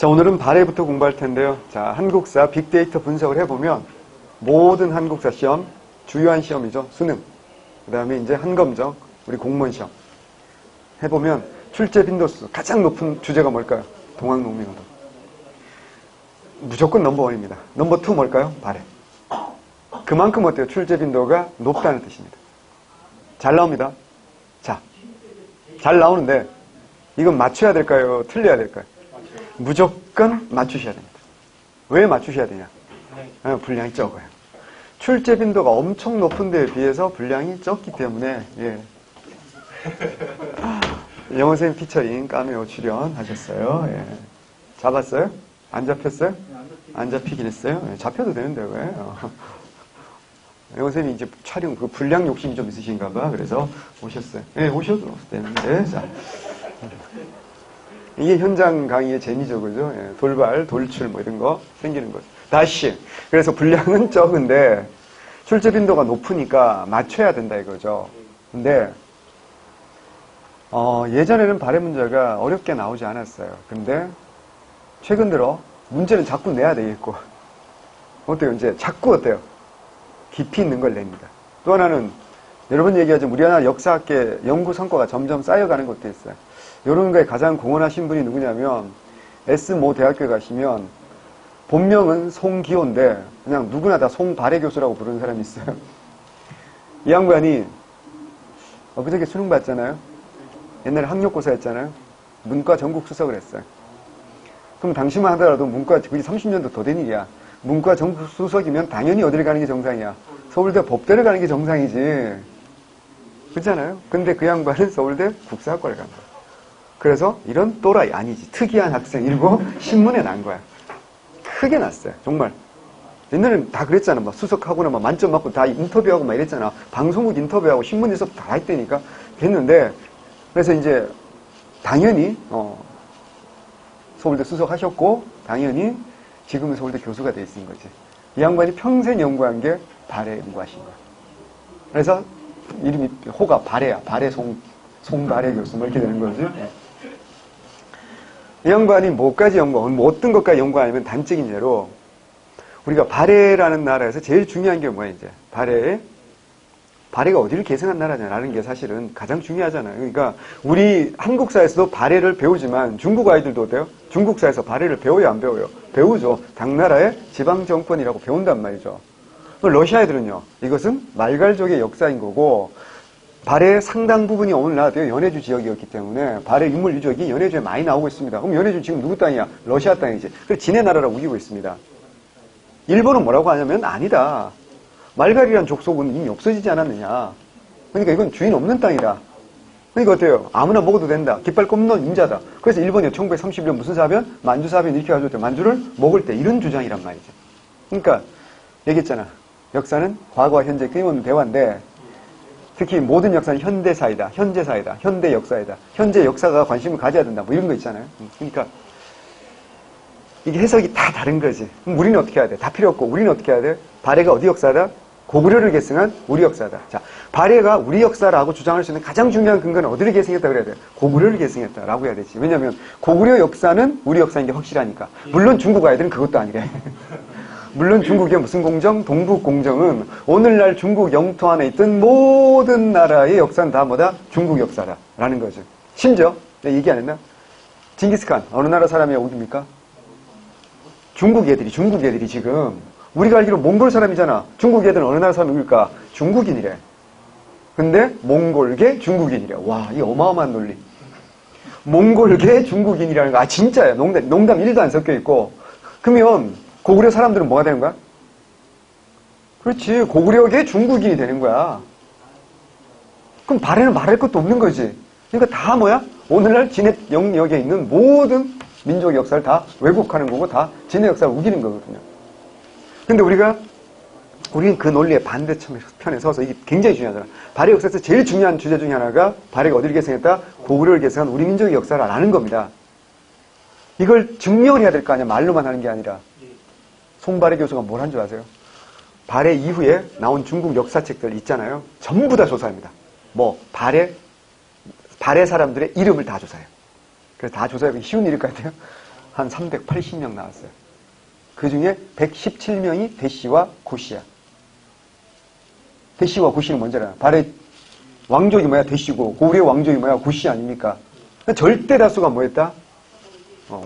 자, 오늘은 발해부터 공부할 텐데요. 자, 한국사 빅데이터 분석을 해보면 모든 한국사 시험, 주요한 시험이죠. 수능. 그 다음에 이제 한검정, 우리 공무원 시험. 해보면 출제 빈도수 가장 높은 주제가 뭘까요? 동학농민운동. 무조건 넘버원입니다. 넘버 투 뭘까요? 발해. 그만큼 어때요? 출제 빈도가 높다는 뜻입니다. 잘 나옵니다. 자, 잘 나오는데 이건 맞춰야 될까요? 틀려야 될까요? 무조건 맞추셔야 됩니다. 왜 맞추셔야 되냐? 분량이 적어요. 출제 빈도가 엄청 높은 데에 비해서 분량이 적기 때문에 영어선생님 피처링 카메오 출연하셨어요. 예. 잡았어요? 안 잡혔어요? 안 잡히긴 했어요. 예, 잡혀도 되는데 왜? 영어선생님이 이제 촬영 그 분량 욕심이 좀 있으신가 봐. 그래서 오셨어요. 예, 오셔도 되는데. 자. 이게 현장 강의의 재미죠, 그죠? 예, 돌발, 돌출 뭐 이런 거 생기는 거죠. 다시. 그래서 분량은 적은데 출제 빈도가 높으니까 맞춰야 된다 이거죠. 근데 예전에는 발해 문제가 어렵게 나오지 않았어요. 근데 최근 들어 문제는 자꾸 내야 되겠고 어때요? 이제 자꾸 어때요? 깊이 있는 걸 냅니다. 또 하나는 여러분 얘기하지만 우리나라 역사학계 연구 성과가 점점 쌓여가는 것도 있어요. 이런 거에 가장 공헌하신 분이 누구냐면 S모 대학교에 가시면 본명은 송기호인데 그냥 누구나 다 송발해 교수라고 부르는 사람이 있어요. 이 양반이 그저께 수능 봤잖아요. 옛날에 학력고사 했잖아요. 문과 전국 수석을 했어요. 그럼 당시만 하더라도 문과 그게 30년도 더 된 일이야. 문과 전국 수석이면 당연히 어디를 가는 게 정상이야. 서울대 법대를 가는 게 정상이지. 그렇잖아요. 근데 그 양반은 서울대 국사학과를 간 거야. 그래서 이런 또라이 아니지. 특이한 학생 이러고 신문에 난 거야. 크게 났어요. 정말. 옛날에는 다 그랬잖아. 막 수석하고나 막 만점 맞고 다 인터뷰하고 막 이랬잖아. 방송국 인터뷰하고 신문에서 다 했다니까. 됐는데 그래서 이제 당연히 서울대 수석하셨고 당연히 지금은 서울대 교수가 돼 있는 거지. 이 양반이 평생 연구한 게 발해 연구하신 거야. 그래서 이름이 호가 발해야. 발해 송발해 교수 뭐 이렇게 되는 거지. 이 양반이 뭐까지 연구하면 뭐 어떤 것까지 연구하냐면 단적인 예로 우리가 발해라는 나라에서 제일 중요한 게 뭐야 이제 발해가 어디를 계승한 나라냐라는 게 사실은 가장 중요하잖아요. 그러니까 우리 한국사에서도 발해를 배우지만 중국 아이들도 어때요? 중국사에서 발해를 배워요 안 배워요? 배우죠. 당나라의 지방정권이라고 배운단 말이죠. 러시아 애들은요. 이것은 말갈족의 역사인 거고 발해의 상당 부분이 오늘 나왔대요. 연해주 지역이었기 때문에 발해 유물 유적이 연해주에 많이 나오고 있습니다. 그럼 연해주 지금 누구 땅이야? 러시아 땅이지. 그래서 지네 나라라고 우기고 있습니다. 일본은 뭐라고 하냐면 아니다. 말갈이란 족속은 이미 없어지지 않았느냐. 그러니까 이건 주인 없는 땅이다. 그러니까 어때요? 아무나 먹어도 된다. 깃발 꼽는 임자다. 그래서 일본이 1931년 무슨 사변? 만주 사변 이렇게 가지고 만주를 먹을 때 이런 주장이란 말이죠. 그러니까 얘기했잖아. 역사는 과거와 현재 끊임없는 대화인데 특히 모든 역사는 현대사이다. 현재사이다. 현대 역사이다. 현재 역사가 관심을 가져야 된다. 뭐 이런 거 있잖아요. 그러니까 이게 해석이 다 다른 거지. 그럼 우리는 어떻게 해야 돼? 다 필요 없고 우리는 어떻게 해야 돼? 발해가 어디 역사다? 고구려를 계승한 우리 역사다. 자, 발해가 우리 역사라고 주장할 수 있는 가장 중요한 근거는 어디를 계승했다 그래야 돼? 고구려를 계승했다라고 해야 되지. 왜냐하면 고구려 역사는 우리 역사인 게 확실하니까. 물론 중국 아이들은 그것도 아니래. 물론 중국의 무슨 공정? 동북 공정은 오늘날 중국 영토 안에 있던 모든 나라의 역사는 다 뭐다? 중국 역사다라는 거죠. 심지어 내가 얘기 안 했나? 징기스칸 어느 나라 사람이 어디입니까? 중국 애들이 지금 우리가 알기로 몽골 사람이잖아. 중국 애들은 어느 나라 사람일까? 중국인이래. 근데 몽골계 중국인이래. 와, 이 어마어마한 논리. 몽골계 중국인이라는 거. 진짜야. 농담 1도 안 섞여 있고. 그러면 고구려 사람들은 뭐가 되는 거야? 그렇지. 고구려계 중국인이 되는 거야. 그럼 발해는 말할 것도 없는 거지. 그러니까 다 뭐야? 오늘날 진해 영역에 있는 모든 민족의 역사를 다 왜곡하는 거고 다 진해 역사를 우기는 거거든요. 근데 우리는 그 논리의 반대편에 서서 이게 굉장히 중요하잖아. 발해 역사에서 제일 중요한 주제 중에 하나가 발해가 어디를 계승했다? 고구려를 계승한 우리 민족의 역사라는 겁니다. 이걸 증명을 해야 될 거 아니야. 말로만 하는 게 아니라. 송발해 교수가 뭘 한 줄 아세요? 발해 이후에 나온 중국 역사책들 있잖아요. 전부 다 조사합니다. 발해 사람들의 이름을 다 조사해요. 그래서 다 조사하기 쉬운 일일 것 같아요. 한 380명 나왔어요. 그 중에 117명이 대씨와 고씨야. 대씨와 고씨는 뭔지 알아요? 발해 왕족이 뭐야? 대씨고, 고구려의 왕족이 뭐야? 고씨 아닙니까? 절대 다수가 뭐였다?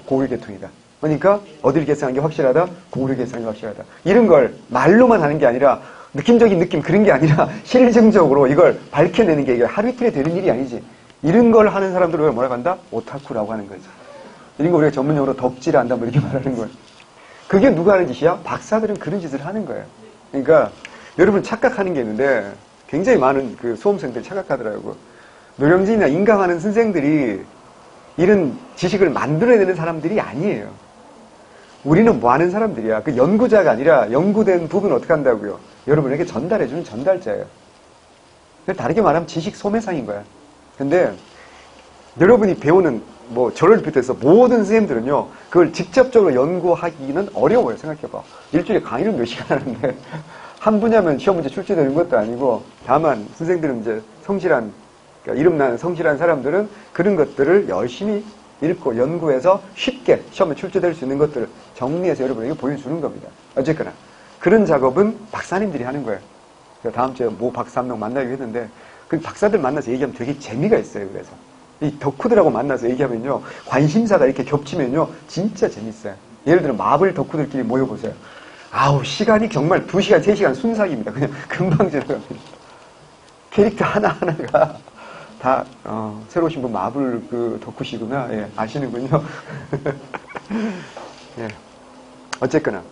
고구려 계통이다. 그러니까 어딜 계승한 게 확실하다? 고구려 계승한 게 확실하다. 이런 걸 말로만 하는 게 아니라, 느낌적인 느낌 그런 게 아니라 실증적으로 이걸 밝혀내는 게 이게 하루 이틀에 되는 일이 아니지. 이런 걸 하는 사람들을 뭐라고 한다? 오타쿠라고 하는 거지. 이런 거 우리가 전문용어로 덕질한다 뭐 이렇게 말하는 거예요. 그게 누가 하는 짓이야? 박사들은 그런 짓을 하는 거예요. 그러니까 여러분 착각하는 게 있는데 굉장히 많은 그 수험생들이 착각하더라고요. 노량진이나 인강하는 선생들이 이런 지식을 만들어내는 사람들이 아니에요. 우리는 뭐 하는 사람들이야. 그 연구자가 아니라 연구된 부분을 어떻게 한다고요? 여러분에게 전달해주는 전달자예요. 다르게 말하면 지식 소매상인 거야. 근데 여러분이 배우는 뭐 저를 비롯해서 모든 선생님들은요, 그걸 직접적으로 연구하기는 어려워요. 생각해봐. 일주일에 강의를 몇 시간 하는데 한 분야면 시험 문제 출제되는 것도 아니고, 다만 선생들은 이제 성실한, 그러니까 이름나는 성실한 사람들은 그런 것들을 열심히 읽고 연구해서 쉽게 시험에 출제될 수 있는 것들을 정리해서 여러분에게 보여주는 겁니다. 어쨌거나 그런 작업은 박사님들이 하는 거예요. 다음 주에 모 박사 한 명 만나기로 했는데, 그 박사들 만나서 얘기하면 되게 재미가 있어요. 그래서 이 덕후들하고 만나서 얘기하면요, 관심사가 이렇게 겹치면요 진짜 재밌어요. 예를 들어 마블 덕후들끼리 모여보세요. 아우, 시간이 정말 2시간 3시간 순삭입니다. 그냥 금방 지나갑니다. 캐릭터 하나하나가 다 새로 오신 분 마블 그 덕후시구나. 예, 아시는군요. 예. 어쨌거나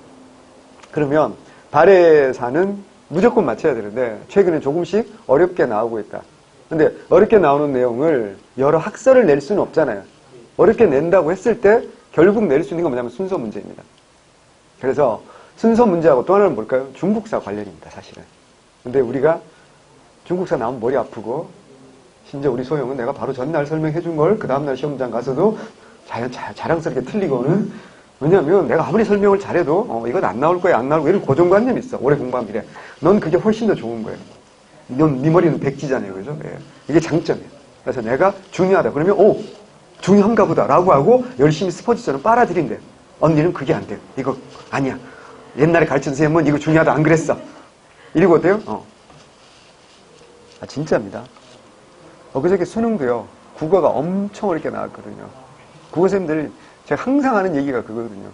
그러면 발해사는 무조건 맞춰야 되는데 최근에 조금씩 어렵게 나오고 있다. 근데 어렵게 나오는 내용을 여러 학설을 낼 수는 없잖아요. 어렵게 낸다고 했을 때 결국 낼 수 있는 건 뭐냐면 순서 문제입니다. 그래서 순서 문제하고 또 하나는 뭘까요? 중국사 관련입니다, 사실은. 근데 우리가 중국사 나오면 머리 아프고, 심지어 우리 소영은 내가 바로 전날 설명해 준 걸 그 다음날 시험장 가서도 자랑스럽게 틀리고는, 왜냐면 내가 아무리 설명을 잘해도 이건 안 나올 거야, 안 나올 거야, 이런 고정관념이 있어. 오래 공부한 미래. 넌 그게 훨씬 더 좋은 거예요. 네 머리는 백지잖아요, 그죠? 예. 이게 장점이에요. 그래서 내가 중요하다 그러면 중요한가 보다 라고 하고 열심히 스포츠처럼 빨아들인대. 언니는 그게 안 돼요. 이거 아니야. 옛날에 가르친 선생님은 이거 중요하다 안 그랬어. 이러고 어때요? 진짜입니다. 그저께 수능도요, 국어가 엄청 어렵게 나왔거든요. 국어 선생님들 제가 항상 하는 얘기가 그거거든요.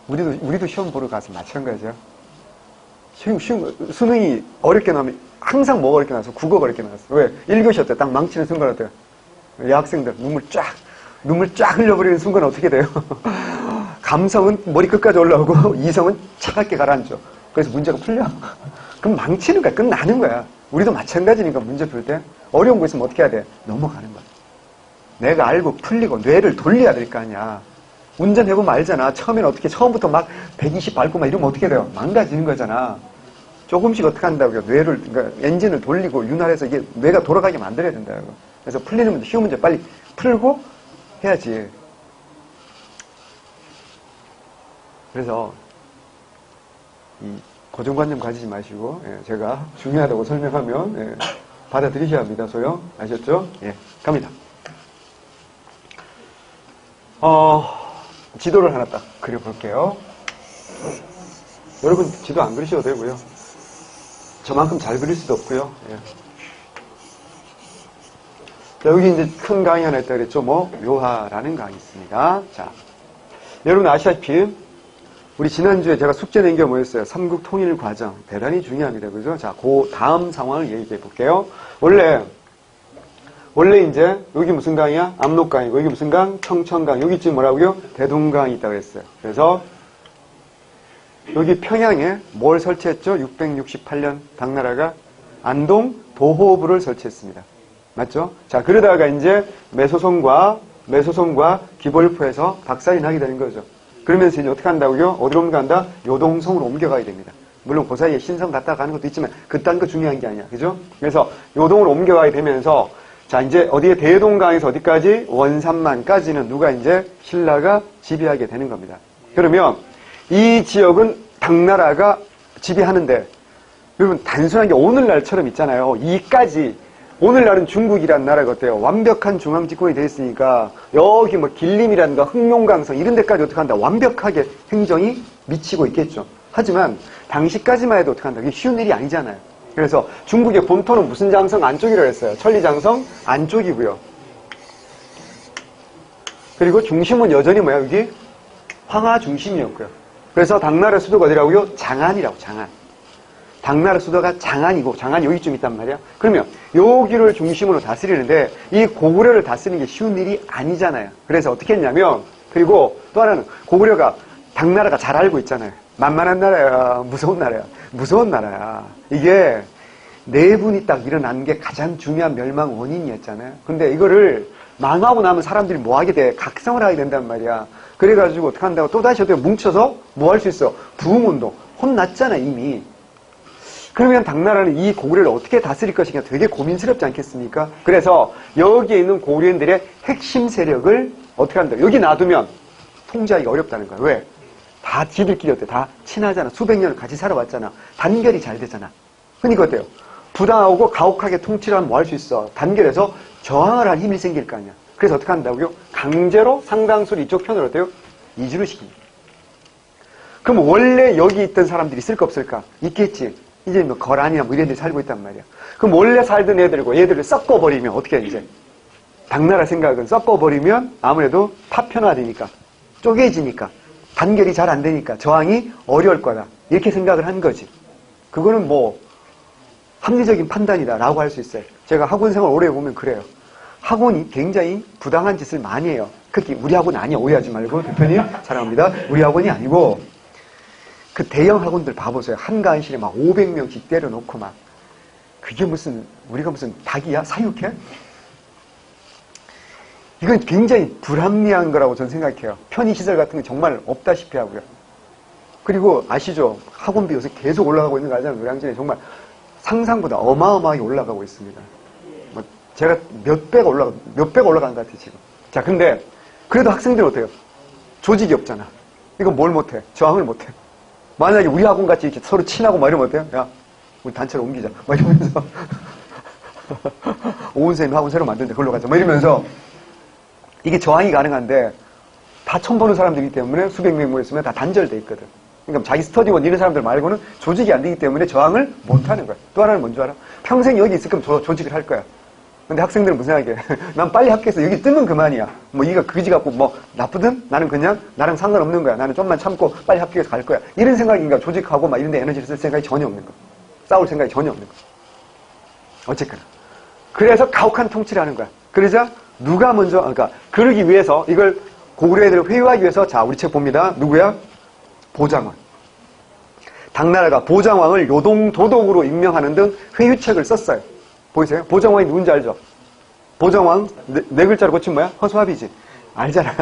우리도 시험 보러 가서 마찬가지야. 수능이 어렵게 나오면 항상 뭐가 어렵게 나와서 국어가 어렵게 나왔어. 왜? 1교시 때 딱 망치는 순간 어때요? 여학생들 눈물 쫙 흘려버리는 순간 어떻게 돼요? 감성은 머리 끝까지 올라오고 이성은 차갑게 가라앉죠. 그래서 문제가 풀려. 그럼 망치는 거야. 끝나는 거야. 우리도 마찬가지니까 문제 풀 때 어려운 거 있으면 어떻게 해야 돼? 넘어가는 거야. 내가 알고 풀리고 뇌를 돌려야 될 거 아니야. 운전해보면 알잖아. 처음부터 막 120 밟고 막 이러면 어떻게 돼요? 망가지는 거잖아. 조금씩 어떻게 한다고요? 그러니까 엔진을 돌리고 윤활해서 이게 뇌가 돌아가게 만들어야 된다고. 그래서 풀리는 문제, 쉬운 문제 빨리 풀고 해야지. 그래서 이 고정관념 가지지 마시고, 제가 중요하다고 설명하면 받아들이셔야 합니다. 소영 아셨죠? 갑니다. 지도를 하나 딱 그려볼게요. 여러분 지도 안 그리셔도 되고요. 저만큼 잘 그릴 수도 없고요. 자, 여기 이제 큰 강의 하나 있다 그랬죠. 묘하라는 강의 있습니다. 자, 여러분 아시다시피 우리 지난주에 제가 숙제 낸 게 뭐였어요? 삼국 통일 과정. 대단히 중요합니다. 그죠? 자, 그 다음 상황을 얘기해 볼게요. 원래 이제 여기 무슨 강이야? 압록강이고 여기 무슨 강? 청천강. 여기 지금 뭐라고요? 대동강이 있다고 했어요. 그래서 여기 평양에 뭘 설치했죠? 668년 당나라가 안동 도호부를 설치했습니다. 맞죠? 자, 그러다가 이제 매소송과 기벌포에서 박살이 나게 되는 거죠. 그러면서 이제 어떻게 한다고요? 어디로 옮겨간다? 요동성으로 옮겨가게 됩니다. 물론 그 사이에 신성 갔다 가는 것도 있지만 그딴 거 중요한 게 아니야. 그죠? 그래서 요동으로 옮겨가게 되면서 자, 이제 어디에 대동강에서 어디까지? 원산만까지는 누가 이제 신라가 지배하게 되는 겁니다. 그러면 이 지역은 당나라가 지배하는데 여러분 단순한 게 오늘날처럼 있잖아요. 이까지 오늘날은 중국이란 나라가 어때요? 완벽한 중앙 집권이 되어 있으니까 여기 뭐 길림이라든가 흑룡강성 이런 데까지 어떻게 한다? 완벽하게 행정이 미치고 있겠죠. 하지만 당시까지만 해도 어떻게 한다? 이게 쉬운 일이 아니잖아요. 그래서 중국의 본토는 무슨 장성 안쪽이라고 했어요? 천리장성 안쪽이고요. 그리고 중심은 여전히 뭐야? 여기 황하 중심이었고요. 그래서 당나라 수도가 어디라고요? 장안이라고, 장안. 당나라 수도가 장안이고, 장안이 여기쯤 있단 말이야. 그러면 여기를 중심으로 다스리는데 이 고구려를 다스리는 게 쉬운 일이 아니잖아요. 그래서 어떻게 했냐면, 그리고 또 하나는 고구려가 당나라가 잘 알고 있잖아요. 만만한 나라야, 무서운 나라야, 무서운 나라야. 이게 내분이 딱 일어난 게 가장 중요한 멸망 원인이었잖아요. 근데 이거를 망하고 나면 사람들이 뭐 하게 돼? 각성을 하게 된단 말이야. 그래가지고 어떻게 한다고 또다시 어떻게 뭉쳐서 뭐 할 수 있어? 부흥운동. 혼났잖아, 이미. 그러면 당나라는 이 고구려를 어떻게 다스릴 것인가 되게 고민스럽지 않겠습니까? 그래서 여기에 있는 고구려인들의 핵심 세력을 어떻게 한다? 여기 놔두면 통제하기가 어렵다는 거야. 왜? 다 지들끼리 어때? 다 친하잖아. 수백 년을 같이 살아왔잖아. 단결이 잘 되잖아. 그러니까 어때요? 부당하고 가혹하게 통치를 하면 뭐 할 수 있어? 단결해서 저항을 할 힘이 생길 거 아니야. 그래서 어떻게 한다고요? 강제로 상당수를 이쪽 편으로 어때요? 이주를 시킵니다. 그럼 원래 여기 있던 사람들이 있을까 없을까? 있겠지. 이제 뭐 거란이나 뭐 이런 데 살고 있단 말이야. 그럼 원래 살던 애들과 얘들을 섞어버리면 어떻게 해, 이제? 당나라 생각은 섞어버리면 아무래도 파편화되니까, 쪼개지니까, 단결이 잘 안 되니까 저항이 어려울 거다. 이렇게 생각을 한 거지. 그거는 뭐 합리적인 판단이다라고 할 수 있어요. 제가 학원 생활 오래 해보면 그래요. 학원이 굉장히 부당한 짓을 많이 해요. 특히 우리 학원 아니야. 오해하지 말고. 대표님 사랑합니다. 우리 학원이 아니고 그 대형 학원들 봐보세요. 한가한실에 막 500명씩 때려놓고 막 그게 무슨 우리가 무슨 닭이야? 사육해? 이건 굉장히 불합리한 거라고 저는 생각해요. 편의시설 같은 건 정말 없다시피 하고요. 그리고 아시죠? 학원비 요새 계속 올라가고 있는 거 알잖아요. 노량진에 정말 상상보다 어마어마하게 올라가고 있습니다. 뭐 제가 몇 배가 올라가는 것 같아요, 지금. 자, 근데 그래도 학생들은 어때요? 조직이 없잖아. 이거 뭘 못해? 저항을 못해. 만약에 우리 학원 같이 이렇게 서로 친하고 막 이러면 어때요? 야, 우리 단체로 옮기자. 막 이러면서. 오은쌤이 학원 새로 만드는데 그걸로 가자. 막 이러면서. 이게 저항이 가능한데 다 처음 보는 사람들이기 때문에 수백 명 모였으면 다 단절돼 있거든. 그러니까 자기 스터디원 이런 사람들 말고는 조직이 안 되기 때문에 저항을 못 하는 거야. 또 하나는 뭔지 알아? 평생 여기 있을 거면 조직을 할 거야. 근데 학생들은 무슨 생각해? 난 빨리 학교에서 여기 뜨면 그만이야. 뭐 이가 그지 갖고 뭐 나쁘든 나는 그냥 나랑 상관없는 거야. 나는 좀만 참고 빨리 학교에서 갈 거야. 이런 생각인가 조직하고 막 이런 데 에너지를 쓸 생각이 전혀 없는 거야. 싸울 생각이 전혀 없는 거야. 어쨌거나. 그래서 가혹한 통치를 하는 거야. 그러자 누가 먼저, 그러니까 그러기 위해서 이걸 고구려 애들을 회유하기 위해서 자 우리 책 봅니다. 누구야? 보장왕. 당나라가 보장왕을 요동도독으로 임명하는 등 회유책을 썼어요. 보이세요? 보장왕이 누군지 알죠? 보장왕 네 글자로 고친 뭐야? 허수아비지. 알잖아.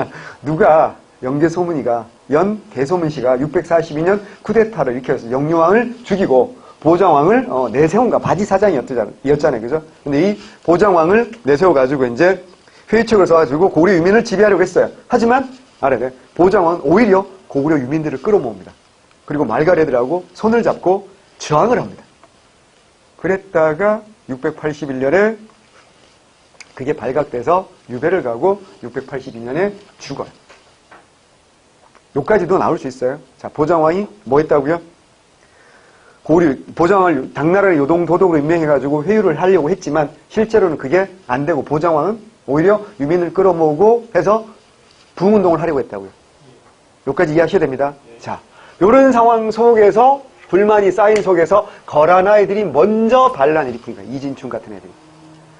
누가 영계소문이가 연대소문씨가 642년 쿠데타를 일으켜서 영유왕을 죽이고 보장왕을 내세운가 바지사장이었잖아요. 그죠? 근데 이 보장왕을 내세워가지고 이제 회유책을 써가지고 고구려 유민을 지배하려고 했어요. 하지만 알아야 돼. 보장왕은 오히려 고구려 유민들을 끌어모읍니다. 그리고 말가래들하고 손을 잡고 저항을 합니다. 그랬다가 681년에 그게 발각돼서 유배를 가고 682년에 죽어요. 여기까지도 나올 수 있어요. 자, 보장왕이 뭐 했다고요? 보장왕을 당나라를 요동도독으로 임명해가지고 회유를 하려고 했지만 실제로는 그게 안 되고 보장왕은 오히려 유민을 끌어모으고 해서 부흥운동을 하려고 했다고요. 여기까지 이해하셔야 됩니다. 자, 이런 상황 속에서 불만이 쌓인 속에서 거란 아이들이 먼저 반란을 일으킨 거예요. 이진충 같은 애들이.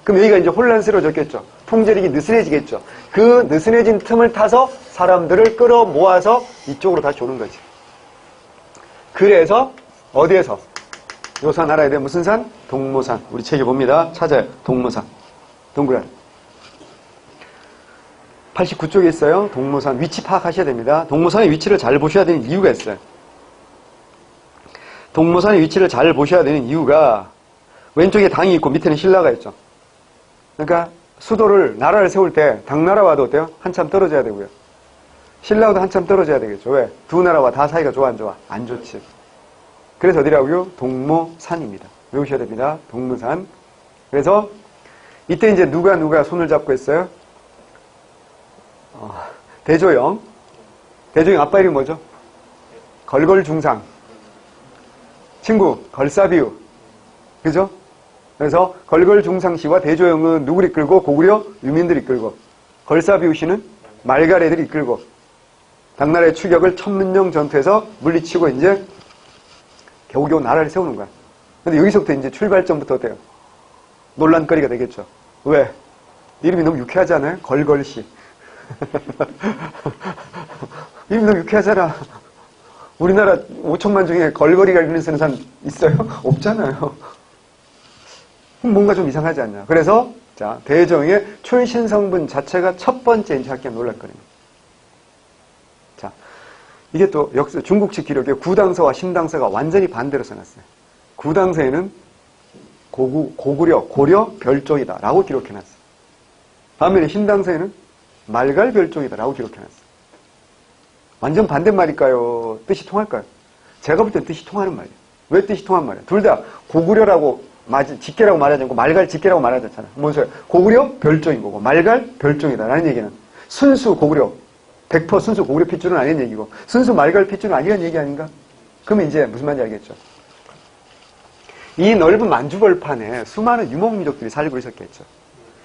그럼 여기가 이제 혼란스러워졌겠죠. 통제력이 느슨해지겠죠. 그 느슨해진 틈을 타서 사람들을 끌어모아서 이쪽으로 다시 오는 거지. 그래서 어디에서? 요산 알아야 돼. 무슨 산? 동모산. 우리 책에 봅니다. 찾아요. 동모산. 동그란. 89쪽에 있어요. 동모산. 위치 파악하셔야 됩니다. 동모산의 위치를 잘 보셔야 되는 이유가 있어요. 동모산의 위치를 잘 보셔야 되는 이유가 왼쪽에 당이 있고 밑에는 신라가 있죠. 그러니까 수도를, 나라를 세울 때 당나라와도 어때요? 한참 떨어져야 되고요. 신라와도 한참 떨어져야 되겠죠. 왜? 두 나라와 다 사이가 좋아 안 좋아? 안 좋지. 그래서 어디라고요? 동모산입니다. 외우셔야 됩니다. 동모산. 그래서 이때 이제 누가 손을 잡고 했어요? 대조영. 대조영 아빠 이름이 뭐죠? 걸걸중상. 친구, 걸사비유. 그죠? 그래서 걸걸중상씨와 대조영은 누구를 이끌고? 고구려 유민들이 이끌고, 걸사비유씨는 말갈애들이 이끌고, 당나라의 추격을 천문령 전투에서 물리치고 이제 겨우겨우 나라를 세우는 거야. 근데 여기서부터 이제 출발점부터 어때요? 논란거리가 되겠죠. 왜? 이름이 너무 유쾌하지 않아요? 걸걸씨. 이름이 너무 유쾌하잖아. 우리나라 5천만 중에 걸거리가 이름 쓰는 사람 있어요? 없잖아요. 뭔가 좀 이상하지 않냐. 그래서 자, 대종의 출신 성분 자체가 첫 번째 이제 학기에 논란거리입니다. 자, 이게 또 역사 중국 측 기록에 구당서와 신당서가 완전히 반대로 써놨어요. 구당서에는 고려 별종이다 라고 기록해놨어요. 반면에 신당서에는 말갈 별종이다 라고 기록해놨어요. 완전 반대말일까요? 뜻이 통할까요? 제가 볼 땐 뜻이 통하는 말이에요. 왜 뜻이 통한 말이에요? 둘 다 고구려라고 직계라고 말하지 않고 말갈 직계라고 말하지 않잖아요. 뭔 소리야? 고구려 별종인 거고 말갈 별종이다 라는 얘기는 순수 고구려 100% 순수 고구려 핏줄은 아닌 얘기고 순수 말갈 핏줄은 아니라는 얘기 아닌가? 그러면 이제 무슨 말인지 알겠죠? 이 넓은 만주벌판에 수많은 유목민족들이 살고 있었겠죠.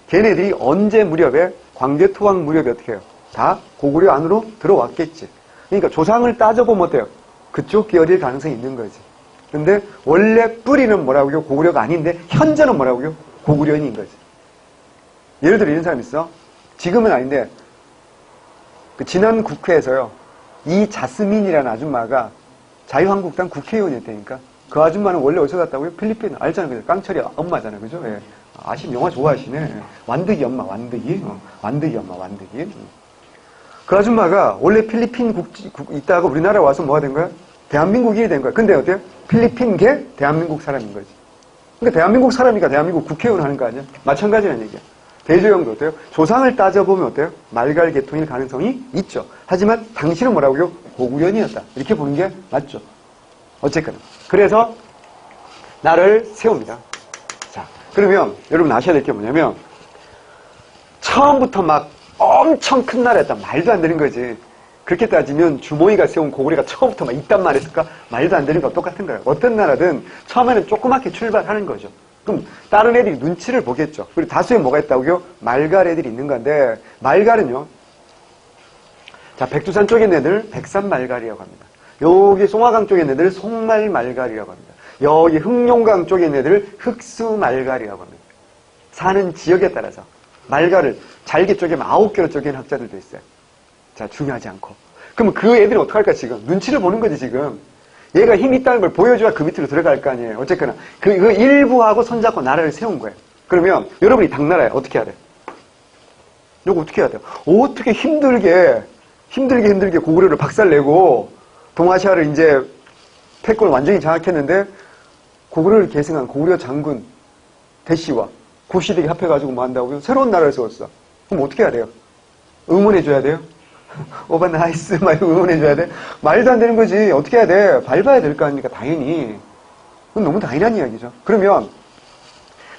걔네들이 언제 무렵에 광개토왕 무렵에 어떻게 해요? 다 고구려 안으로 들어왔겠지. 그러니까 조상을 따져보면 어때요? 그쪽 계열일 가능성이 있는 거지. 근데 원래 뿌리는 뭐라고요? 고구려가 아닌데 현재는 뭐라고요? 고구려인인 거지. 예를 들어 이런 사람 있어. 지금은 아닌데 그 지난 국회에서요. 이자스민이라는 아줌마가 자유한국당 국회의원이었다니까. 그 아줌마는 원래 어디서 갔다고요? 필리핀. 알잖아요. 깡철이 엄마잖아요. 그죠? 예. 아시는 영화 좋아하시네. 완득이 엄마, 완득이. 완득이 엄마, 완득이. 그 아줌마가 원래 필리핀 있다가 우리나라에 와서 뭐가 된 거야? 대한민국인이 된 거야. 근데 어때요? 필리핀계 대한민국 사람인 거지. 그러니까 대한민국 사람이니까 대한민국 국회의원 하는 거 아니야? 마찬가지라는 얘기야. 대조영도 어때요? 조상을 따져보면 어때요? 말갈 계통일 가능성이 있죠. 하지만 당신은 뭐라고요? 고구려인이었다. 이렇게 보는 게 맞죠. 어쨌거나. 그래서 나를 세웁니다. 자, 그러면 여러분 아셔야 될 게 뭐냐면 처음부터 막 엄청 큰 나라였다. 말도 안 되는 거지. 그렇게 따지면 주모이가 세운 고구려가 처음부터 막 이딴 말 했을까? 말도 안 되는 거 똑같은 거예요. 어떤 나라든 처음에는 조그맣게 출발하는 거죠. 그럼 다른 애들이 눈치를 보겠죠. 그리고 다수에 뭐가 있다고요? 말갈 애들이 있는 건데 말갈은요. 자, 백두산 쪽에 있는 애들 백산 말갈이라고 합니다. 여기 송화강 쪽에 있는 애들 송말 말갈이라고 합니다. 여기 흑룡강 쪽에 있는 애들 흑수 말갈이라고 합니다. 사는 지역에 따라서 말갈을 잘게 쪼개면 9개로 쪼개는 학자들도 있어요. 자, 중요하지 않고. 그럼 그 애들이 어떡할까, 지금? 눈치를 보는 거지, 지금. 얘가 힘이 있다는 걸 보여줘야 그 밑으로 들어갈 거 아니에요. 어쨌거나. 그 일부하고 손잡고 나라를 세운 거예요. 그러면 여러분이 당나라에 어떻게 해야 돼요? 이거 어떻게 해야 돼요? 어떻게 힘들게 고구려를 박살내고 동아시아를 이제 패권을 완전히 장악했는데 고구려를 계승한 고구려 장군 대씨와 구시득이 합해가지고 뭐 한다고요? 새로운 나라를 세웠어. 그럼 어떻게 해야 돼요? 응원해줘야 돼요? 오바 나이스 막 응원해줘야 돼? 말도 안 되는 거지. 어떻게 해야 돼? 밟아야 될 거 아닙니까? 당연히. 그건 너무 당연한 이야기죠. 그러면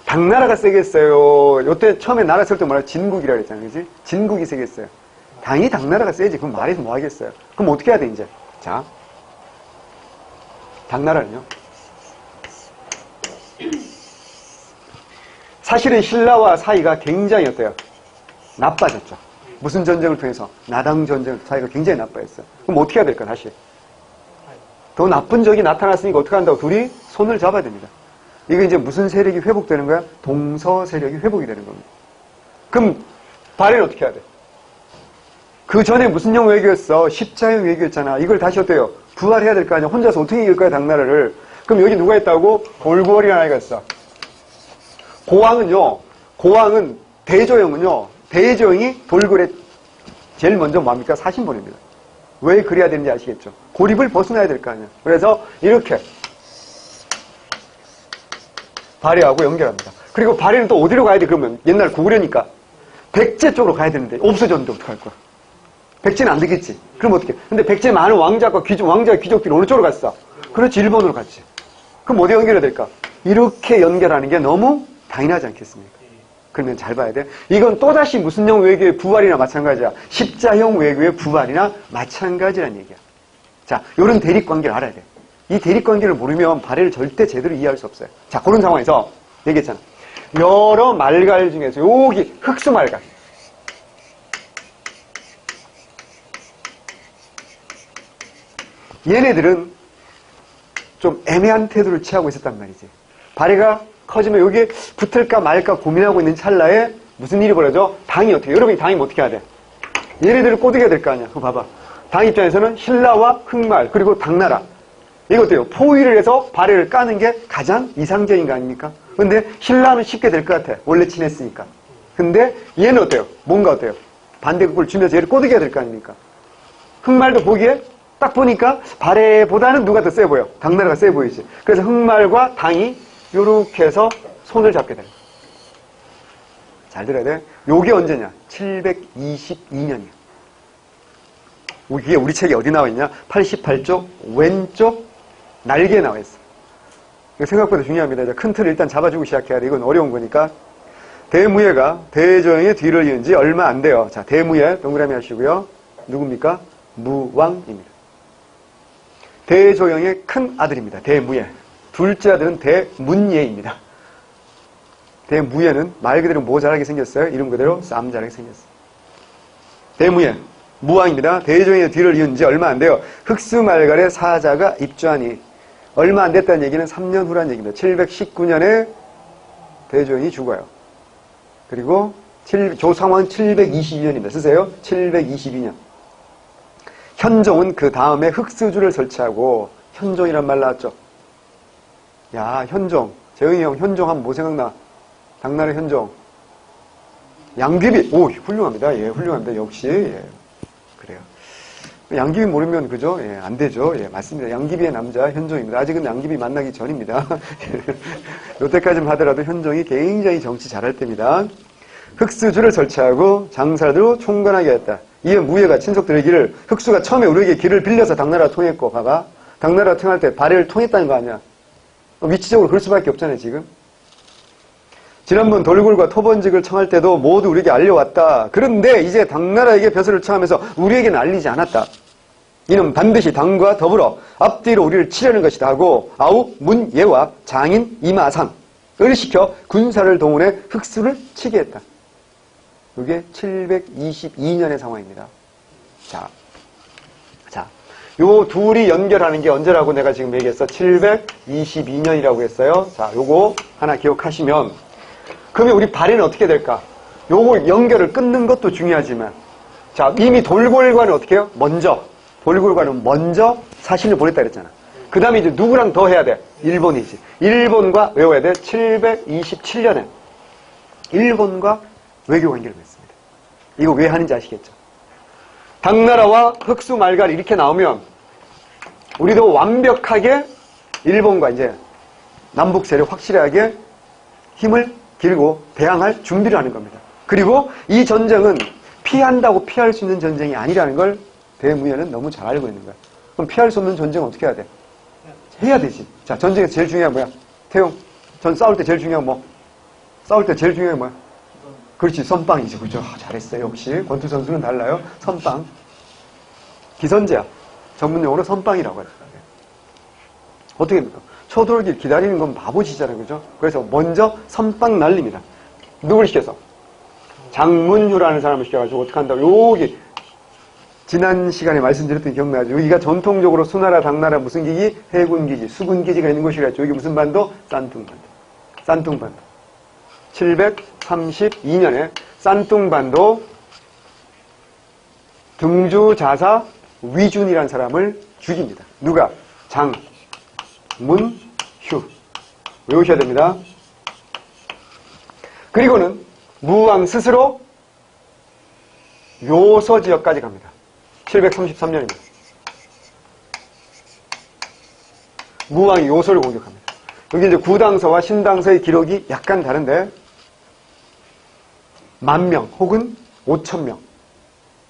당나라가 세겠어요? 요때 처음에 나라 세울 때 뭐라 진국이라 그랬잖아요. 그지? 진국이 세겠어요. 당연히 당나라가 세지. 그럼 말해서 뭐 하겠어요? 그럼 어떻게 해야 돼 이제? 자, 당나라는요. 사실은 신라와 사이가 굉장히 어때요? 나빠졌죠. 무슨 전쟁을 통해서? 나당 전쟁 사이가 굉장히 나빠졌어요. 그럼 어떻게 해야 될까 다시? 더 나쁜 적이 나타났으니까 어떻게 한다고? 둘이 손을 잡아야 됩니다. 이게 이제 무슨 세력이 회복되는 거야? 동서 세력이 회복이 되는 겁니다. 그럼 발해는 어떻게 해야 돼? 그 전에 무슨 형 외교였어? 십자형 외교였잖아. 이걸 다시 어때요? 부활해야 될 거 아니야? 혼자서 어떻게 이길 거야 당나라를? 그럼 여기 누가 있다고? 골고월이라는 아이가 있어. 고왕은 대조영은요. 대조영이 돌고래 제일 먼저 뭡니까? 사신 보냅니다. 왜 그래야 되는지 아시겠죠? 고립을 벗어나야 될 거 아니야. 그래서 이렇게 발해하고 연결합니다. 그리고 발해는 또 어디로 가야 돼? 그러면 옛날 고구려니까 백제 쪽으로 가야 되는데 없어졌는데 어떡할 거야? 백제는 안 되겠지. 그럼 어떻게? 근데 백제 많은 왕자와 귀족들이 어느 쪽으로 갔어? 그렇지, 일본으로 갔지. 그럼 어디 연결해야 될까? 이렇게 연결하는 게 너무 당연하지 않겠습니까? 그러면 잘 봐야 돼. 이건 또다시 무슨 형 외교의 부활이나 마찬가지야. 십자형 외교의 부활이나 마찬가지란 얘기야. 자, 요런 대립관계를 알아야 돼. 이 대립관계를 모르면 발해를 절대 제대로 이해할 수 없어요. 자, 그런 상황에서 얘기했잖아. 여러 말갈 중에서 여기 흑수 말갈. 얘네들은 좀 애매한 태도를 취하고 있었단 말이지. 발해가 커지면 여기에 붙을까 말까 고민하고 있는 찰나에 무슨 일이 벌어져? 당이 어떻게, 여러분이 당이면 어떻게 해야 돼? 얘네들을 꼬드겨야 될 거 아니야. 그거 봐봐. 당 입장에서는 신라와 흑말, 그리고 당나라. 이거 어때요? 포위를 해서 발해를 까는 게 가장 이상적인 거 아닙니까? 근데 신라는 쉽게 될 것 같아. 원래 친했으니까. 근데 얘는 어때요? 뭔가 어때요? 반대급을 주면서 얘를 꼬드겨야 될 거 아닙니까? 흑말도 보기에 딱 보니까 발해보다는 누가 더 세 보여? 당나라가 세 보이지. 그래서 흑말과 당이 요렇게 해서 손을 잡게 되는 거야. 잘 들어야 돼. 요게 언제냐? 722년이야. 이게 우리 책에 어디 나와 있냐? 88쪽 왼쪽 날개에 나와 있어. 이거 생각보다 중요합니다. 이제 큰 틀을 일단 잡아주고 시작해야 돼. 이건 어려운 거니까. 대무예가 대조영의 뒤를 이은 지 얼마 안 돼요. 자, 대무예 동그라미 하시고요. 누굽니까? 무왕입니다. 대조영의 큰 아들입니다. 대무예. 둘째 아들은 대문예입니다. 대무예는 말 그대로 뭐 잘하게 생겼어요? 이름 그대로 쌈 잘하게 생겼어요. 대무예, 무왕입니다. 대조영의 뒤를 이은 지 얼마 안 돼요. 흑수말갈의 사자가 입주하니 얼마 안 됐다는 얘기는 3년 후란 얘기입니다. 719년에 대조영이 죽어요. 그리고 조상왕 722년입니다. 쓰세요. 722년. 현종은 그 다음에 흑수주를 설치하고 현종이란 말 나왔죠. 야, 현종. 재영이 형 현종 하면 뭐 생각나? 당나라 현종. 양귀비. 오, 훌륭합니다. 예, 훌륭합니다. 역시. 예, 그래요. 양귀비 모르면 그죠? 예, 안 되죠. 예, 맞습니다. 양귀비의 남자 현종입니다. 아직은 양귀비 만나기 전입니다. 요때까지만 하더라도 현종이 굉장히 정치 잘할 때입니다. 흑수주를 설치하고 장사도 총관하게 했다. 이에 무예가 친속들의 길을, 흑수가 처음에 우리에게 길을 빌려서 당나라 통했고, 봐봐. 당나라 통할 때 발해를 통했다는 거 아니야. 위치적으로 그럴 수밖에 없잖아요, 지금. 지난번 돌굴과 토번직을 청할 때도 모두 우리에게 알려왔다. 그런데 이제 당나라에게 벼슬을 청하면서 우리에게는 알리지 않았다. 이는 반드시 당과 더불어 앞뒤로 우리를 치려는 것이다 하고 아우 문예와 장인 이마상을 시켜 군사를 동원해 흑수를 치게 했다. 이게 722년의 상황입니다. 자, 요 둘이 연결하는 게 언제라고 내가 지금 얘기했어? 722년이라고 했어요. 자, 요거 하나 기억하시면, 그러면 우리 발해는 어떻게 될까? 요거 연결을 끊는 것도 중요하지만, 자, 이미 돌골과는 어떻게 해요? 돌골과는 먼저 사신을 보냈다 그랬잖아. 그 다음에 이제 누구랑 더 해야 돼? 일본이지. 일본과 외워야 돼. 727년에 일본과 외교 관계를 맺습니다. 이거 왜 하는지 아시겠죠? 당나라와 흑수 말갈이 이렇게 나오면 우리도 완벽하게 일본과 이제 남북 세력 확실하게 힘을 기르고 대항할 준비를 하는 겁니다. 그리고 이 전쟁은 피한다고 피할 수 있는 전쟁이 아니라는 걸 대무예는 너무 잘 알고 있는 거야. 그럼 피할 수 없는 전쟁은 어떻게 해야 돼? 해야 되지. 자, 전쟁에서 제일 중요한 뭐야? 태용, 전 싸울 때 제일 중요한 뭐? 싸울 때 제일 중요한 뭐야? 그렇지, 선빵이죠. 그죠? 잘했어요. 역시 권투 선수는 달라요. 선빵. 기선제압. 전문용어로 선빵이라고 해요. 어떻게 됩니까? 초돌길 기다리는 건 바보짓이잖아요. 그죠? 그래서 먼저 선빵 날립니다. 누굴 시켜서? 장문휴라는 사람을 시켜가지고 어떻게 한다고? 여기 지난 시간에 말씀드렸던 기억나죠? 여기가 전통적으로 수나라, 당나라 무슨 기지? 해군기지, 수군기지가 있는 곳이겠죠. 여기 무슨 반도? 싼퉁반도. 싼퉁반도. 732년에 싼퉁반도 등주자사 위준이라는 사람을 죽입니다. 누가? 장문휴. 외우셔야 됩니다. 그리고는 무왕 스스로 요서 지역까지 갑니다. 733년입니다. 무왕이 요소를 공격합니다. 여기 이제 구당서와 신당서의 기록이 약간 다른데 10,000명 혹은 5,000명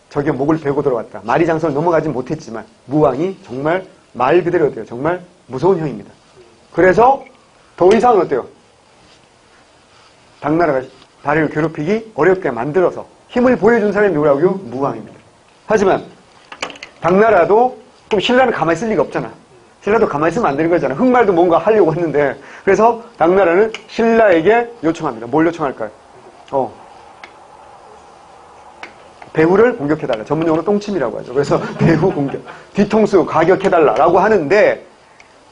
저게 목을 베고 들어왔다. 마리장성을 넘어가진 못했지만 무왕이 정말 말 그대로 어때요? 정말 무서운 형입니다. 그래서 더 이상은 어때요? 당나라가 발해를 괴롭히기 어렵게 만들어서 힘을 보여준 사람이 누구라고요? 무왕입니다. 하지만 당나라도 그럼 신라는 가만히 있을 리가 없잖아. 신라도 가만히 있으면 안 되는 거잖아. 흑말도 뭔가 하려고 했는데 그래서 당나라는 신라에게 요청합니다. 뭘 요청할까요? 배후를 공격해달라. 전문용어로 똥침이라고 하죠. 그래서 배후 공격, 뒤통수 가격해달라라고 하는데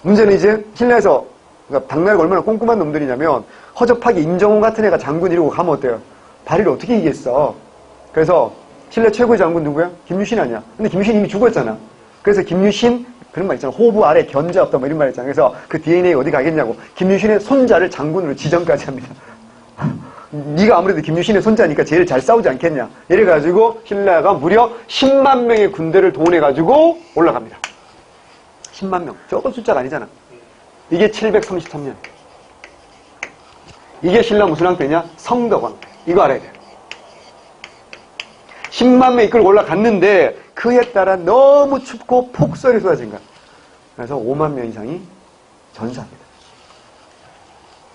문제는 이제 신라에서 그러니까 당나라가 얼마나 꼼꼼한 놈들이냐면 허접하게 임정훈 같은 애가 장군 이러고 가면 어때요? 발해를 어떻게 이기겠어? 그래서 신라 최고의 장군 누구야? 김유신 아니야? 근데 김유신 이미 죽었잖아. 그래서 김유신 그런 말 있잖아. 호부 아래 견자 없다 뭐 이런 말 있잖아. 그래서 그 DNA 어디 가겠냐고 김유신의 손자를 장군으로 지정까지 합니다. 네가 아무래도 김유신의 손자니까 제일 잘 싸우지 않겠냐. 이래가지고 신라가 무려 10만 명의 군대를 동원해가지고 올라갑니다. 10만 명. 적은 숫자가 아니잖아. 이게 733년. 이게 신라 무슨 왕때냐? 성덕왕. 이거 알아야 돼요. 10만 명 이끌고 올라갔는데 그에 따라 너무 춥고 폭설이 쏟아진 거야. 그래서 5만 명 이상이 전사합니다.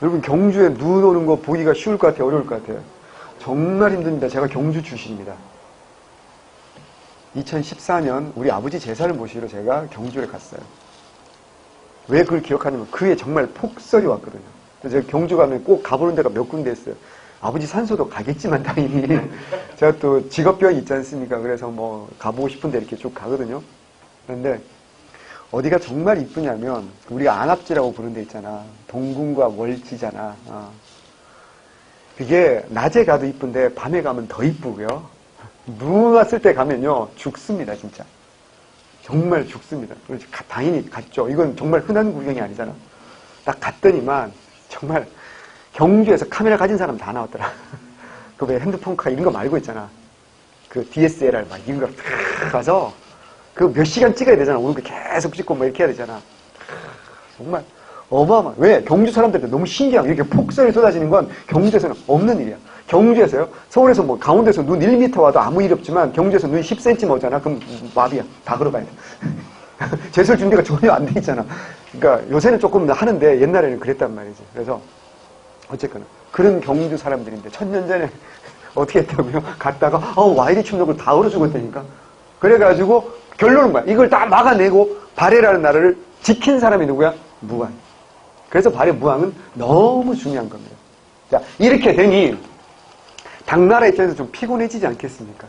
여러분 경주에 눈 오는 거 보기가 쉬울 것 같아요? 어려울 것 같아요? 정말 힘듭니다. 제가 경주 출신입니다. 2014년 우리 아버지 제사를 모시러 제가 경주에 갔어요. 왜 그걸 기억하냐면 그에 정말 폭설이 왔거든요. 그래서 제가 경주 가면 꼭 가보는 데가 몇 군데 있어요. 아버지 산소도 가겠지만 당연히 제가 또 직업병이 있지 않습니까? 그래서 뭐 가보고 싶은데 이렇게 쭉 가거든요. 그런데 어디가 정말 이쁘냐면 우리가 안압지라고 부르는 데 있잖아. 동궁과 월지잖아. 그게 낮에 가도 이쁜데 밤에 가면 더 이쁘고요. 눈 왔을 때 가면요 죽습니다 진짜. 정말 죽습니다. 당연히 갔죠. 이건 정말 흔한 구경이 아니잖아. 딱 갔더니만 정말 경주에서 카메라 가진 사람 다 나왔더라. 그 왜 핸드폰카 이런 거 말고 있잖아. 그 DSLR 막 이런 거 탁 가서 그 몇 시간 찍어야 되잖아. 오는 거 계속 찍고 뭐 이렇게 해야 되잖아. 정말 어마어마. 왜? 경주 사람들한테 너무 신기한 게 이렇게 폭설이 쏟아지는 건 경주에서는 없는 일이야. 경주에서요. 서울에서 뭐 강원도에서 눈 1m 와도 아무 일 없지만 경주에서 눈 10cm 오잖아. 그럼 마비야. 다 걸어가야 돼. 제설 준비가 전혀 안 돼 있잖아. 그러니까 요새는 조금 하는데 옛날에는 그랬단 말이지. 그래서 어쨌거나 그런 경주 사람들인데 1000년 전에 어떻게 했다고요? 갔다가 와이리 충격을 다 얼어 죽었다니까. 그래가지고 결론은 뭐야? 이걸 다 막아내고 발해라는 나라를 지킨 사람이 누구야? 무왕. 그래서 발해 무왕은 너무 중요한 겁니다. 자, 이렇게 되니 당나라 입장에서 좀 피곤해지지 않겠습니까?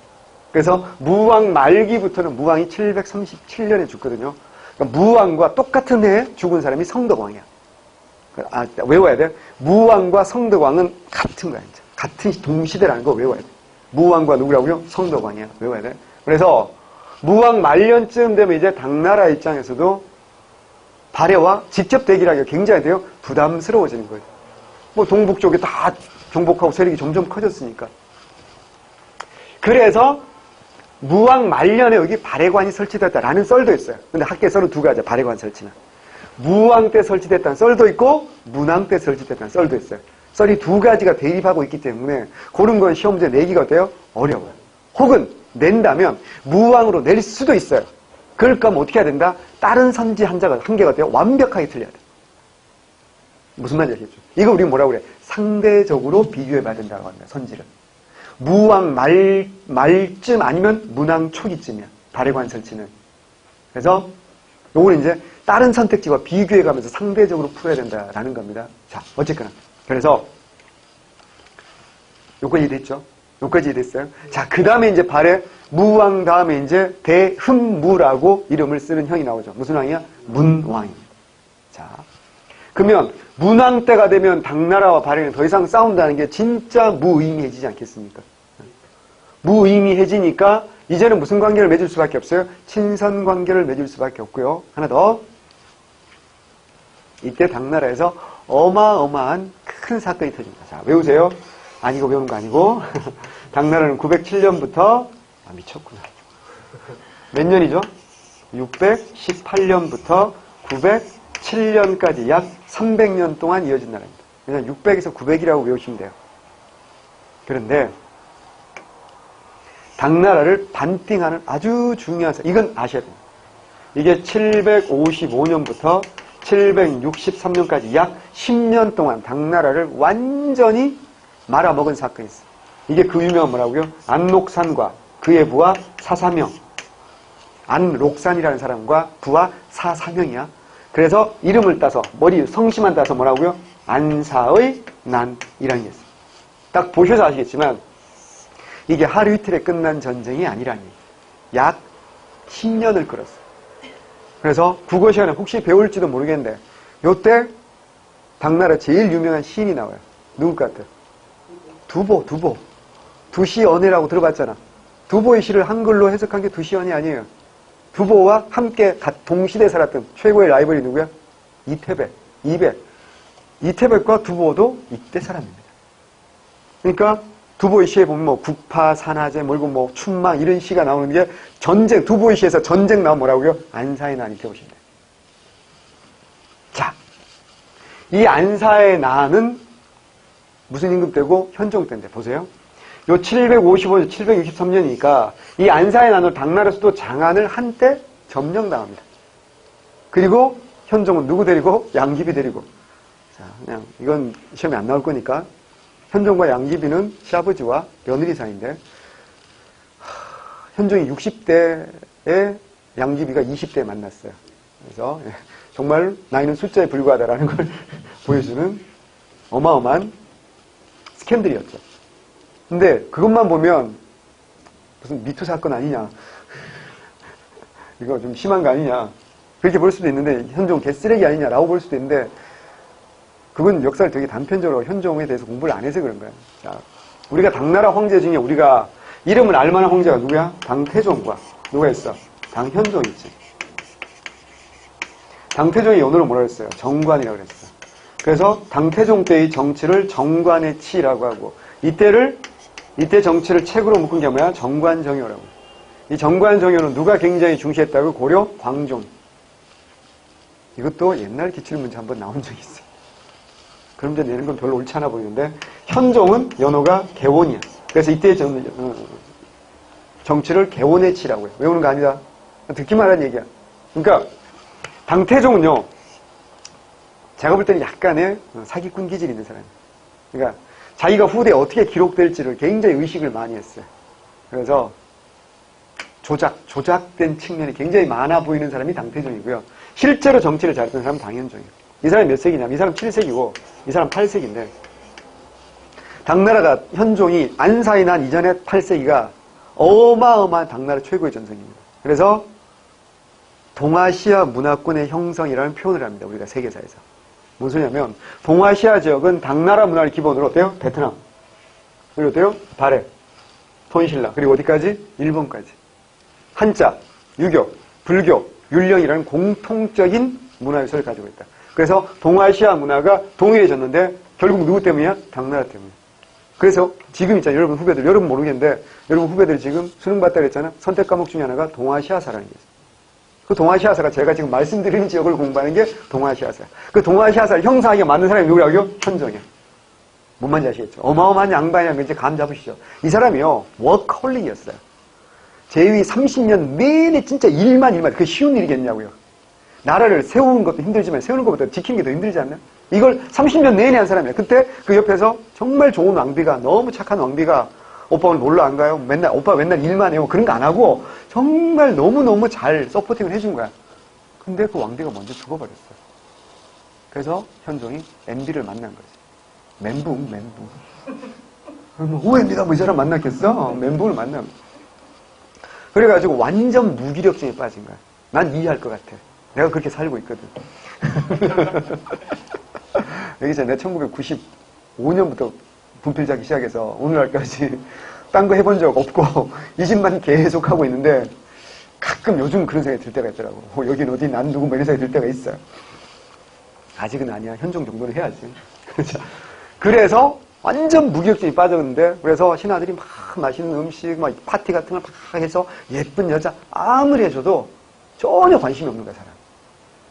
그래서 무왕 말기부터는 무왕이 737년에 죽거든요. 그러니까 무왕과 똑같은 해에 죽은 사람이 성덕왕이야. 외워야 돼. 무왕과 성덕왕은 같은 거야. 이제. 같은 동시대라는 거 외워야 돼. 무왕과 누구라고요? 성덕왕이야. 외워야 돼. 그래서 무왕 말년쯤 되면 이제 당나라 입장에서도 발해와 직접 대결하기가 굉장히 돼요. 부담스러워지는 거예요. 뭐 동북 쪽에 다 정복하고 세력이 점점 커졌으니까. 그래서 무왕 말년에 여기 발해관이 설치됐다라는 썰도 있어요. 근데 학계 썰은 두 가지야. 발해관 설치는. 무왕 때 설치됐다는 썰도 있고 문왕 때 설치됐다는 썰도 있어요. 썰이 두 가지가 대립하고 있기 때문에 그런 건 시험 문제 내기가 어때요? 어려워요. 혹은 낸다면 무왕으로 낼 수도 있어요. 그럴 거면 어떻게 해야 된다? 다른 선지 한 개가 어때요? 완벽하게 틀려야 돼. 무슨 말인지 알겠죠? 이거 우리 뭐라고 그래? 상대적으로 비교해봐야 된다고 합니다. 선지를. 무왕 말쯤 아니면 문왕 초기쯤이야. 발해관 설치는. 그래서 요거는 이제 다른 선택지와 비교해가면서 상대적으로 풀어야 된다라는 겁니다. 자, 어쨌거나. 그래서 요까지 이해됐죠? 요까지 이해됐어요? 자, 그 다음에 이제 발해 무왕 다음에 이제 대흠무라고 이름을 쓰는 형이 나오죠. 무슨 왕이야? 문왕입니다. 자, 그러면 문왕 때가 되면 당나라와 발해는 더 이상 싸운다는 게 진짜 무의미해지지 않겠습니까? 무의미해지니까 이제는 무슨 관계를 맺을 수밖에 없어요? 친선 관계를 맺을 수밖에 없고요. 하나 더. 이때 당나라에서 어마어마한 큰 사건이 터집니다. 자, 외우세요. 아니고 외우는 거 아니고. 당나라는 907년부터 미쳤구나. 몇 년이죠? 618년부터 907년까지 약 300년 동안 이어진 나라입니다. 그냥 600에서 900이라고 외우시면 돼요. 그런데 당나라를 반띵하는 아주 중요한 이건 아셔야 됩니다. 이게 755년부터 763년까지 약 10년 동안 당나라를 완전히 말아먹은 사건이 있어. 이게 그 유명한 뭐라고요? 안록산과 그의 부하 사사명. 안록산이라는 사람과 부하 사사명이야. 그래서 이름을 따서 머리 성씨만 따서 뭐라고요? 안사의 난이라는 게 있어요. 딱 보셔서 아시겠지만 이게 하루 이틀에 끝난 전쟁이 아니라니. 약 10년을 끌었어요. 그래서 국어 시간에 혹시 배울지도 모르겠는데 요때 당나라 제일 유명한 시인이 나와요. 누구 같아요? 두보. 두시언해라고 들어봤잖아. 두보의 시를 한글로 해석한 게 두시언이 아니에요. 두보와 함께 동시대에 살았던 최고의 라이벌이 누구야? 이태백. 이태백과 두보도 이때 사람입니다. 그러니까 두보의 시에 보면 뭐 국파, 산하제, 뭐 춘망 이런 시가 나오는 게 전쟁, 두보의 시에서 전쟁 나오면 뭐라고요? 안사의 난이 되오신다. 자, 이 안사의 난은 무슨 임금 때고? 현종 때인데 보세요. 요 755, 763년이니까 이 안사의 난으로 당나라 수도 장안을 한때 점령당합니다. 그리고 현종은 누구 데리고? 양귀비 데리고. 자, 그냥 이건 시험에 안 나올 거니까 현종과 양귀비는 시아버지와 며느리 사이인데 현종이 60대에 양귀비가 20대에 만났어요. 그래서 정말 나이는 숫자에 불과하다라는 걸 보여주는 어마어마한 스캔들이었죠. 근데 그것만 보면 무슨 미투 사건 아니냐. 이거 좀 심한 거 아니냐. 그렇게 볼 수도 있는데 현종 개쓰레기 아니냐라고 볼 수도 있는데 그건 역사를 되게 단편적으로 현종에 대해서 공부를 안 해서 그런 거예요. 자, 우리가 당나라 황제 중에 우리가 이름을 알만한 황제가 누구야? 당태종과 누가 있어? 당현종 있지. 당태종이 연호를 뭐라 그랬어요? 정관이라고 그랬어요. 그래서 당태종 때의 정치를 정관의 치라고 하고 이때 정치를 책으로 묶은 게 뭐야? 정관정효라고. 이 정관정효는 누가 굉장히 중시했다고? 고려 광종. 이것도 옛날 기출문제 한번 나온 적이 있어요. 그럼 이제 내는 건 별로 옳지 않아 보이는데 현종은 연호가 개원이야. 그래서 이때 정치를 개원의 치라고 해요. 외우는 거 아니다. 듣기만 하는 얘기야. 그러니까 당태종은요. 제가 볼 때는 약간의 사기꾼 기질이 있는 사람이에요. 그러니까 자기가 후대에 어떻게 기록될지를 굉장히 의식을 많이 했어요. 그래서 조작된 측면이 굉장히 많아 보이는 사람이 당태종이고요. 실제로 정치를 잘했던 사람은 당현종이에요. 이 사람이 몇 세기냐면 이 사람 7세기고 이 사람 8세기인데 당나라가 현종이 안사의 난 이전에 8세기가 어마어마한 당나라 최고의 전성기입니다. 그래서 동아시아 문화권의 형성이라는 표현을 합니다. 우리가 세계사에서. 무슨 소리냐면 동아시아 지역은 당나라 문화를 기본으로 어때요? 베트남. 그리고 어때요? 발해, 톤실라. 그리고 어디까지? 일본까지. 한자, 유교, 불교, 율령이라는 공통적인 문화 요소를 가지고 있다. 그래서 동아시아 문화가 동일해졌는데 결국 누구 때문이야? 당나라 때문이야. 그래서 지금 있잖아요. 여러분 후배들. 여러분 모르겠는데 여러분 후배들 지금 수능 봤다 그랬잖아. 선택 과목 중에 하나가 동아시아사라는 게 있어요. 그 동아시아사가 제가 지금 말씀드리는 지역을 공부하는 게 동아시아사. 그 동아시아사를 형성하게 만든 사람이 누구라고요? 현종이야. 뭔 말인지 아시겠죠? 어마어마한 양반이라는 거 이제 감 잡으시죠. 이 사람이요. 워커홀릭이었어요. 재위 30년 내내 진짜 일만. 그게 쉬운 일이겠냐고요. 나라를 세우는 것도 힘들지만 세우는 것보다 지키는 게 더 힘들지 않나? 이걸 30년 내내 한 사람이야. 그때 그 옆에서 정말 좋은 왕비가, 너무 착한 왕비가 오빠 오늘 놀러 안 가요? 오빠 맨날 일만 해요. 그런 거 안 하고 정말 너무너무 잘 서포팅을 해준 거야. 근데 그 왕비가 먼저 죽어버렸어. 그래서 현종이 MB를 만난 거지. 멘붕. 오해입니다. 뭐 이 사람 만났겠어? 멘붕을 만나. 그래가지고 완전 무기력증에 빠진 거야. 난 이해할 것 같아. 내가 그렇게 살고 있거든. 여기 전에 1995년부터 분필자기 시작해서 오늘날까지 딴 거 해본 적 없고 이 집만 계속 하고 있는데 가끔 요즘 그런 생각이 들 때가 있더라고. 여긴 어디 난 누구 뭐 이런 생각이 들 때가 있어요. 아직은 아니야. 현종 정도는 해야지. 그래서 완전 무기력증이 빠졌는데 그래서 신하들이 막 맛있는 음식, 막 파티 같은 걸 막 해서 예쁜 여자 아무리 해줘도 전혀 관심이 없는 거야, 사람.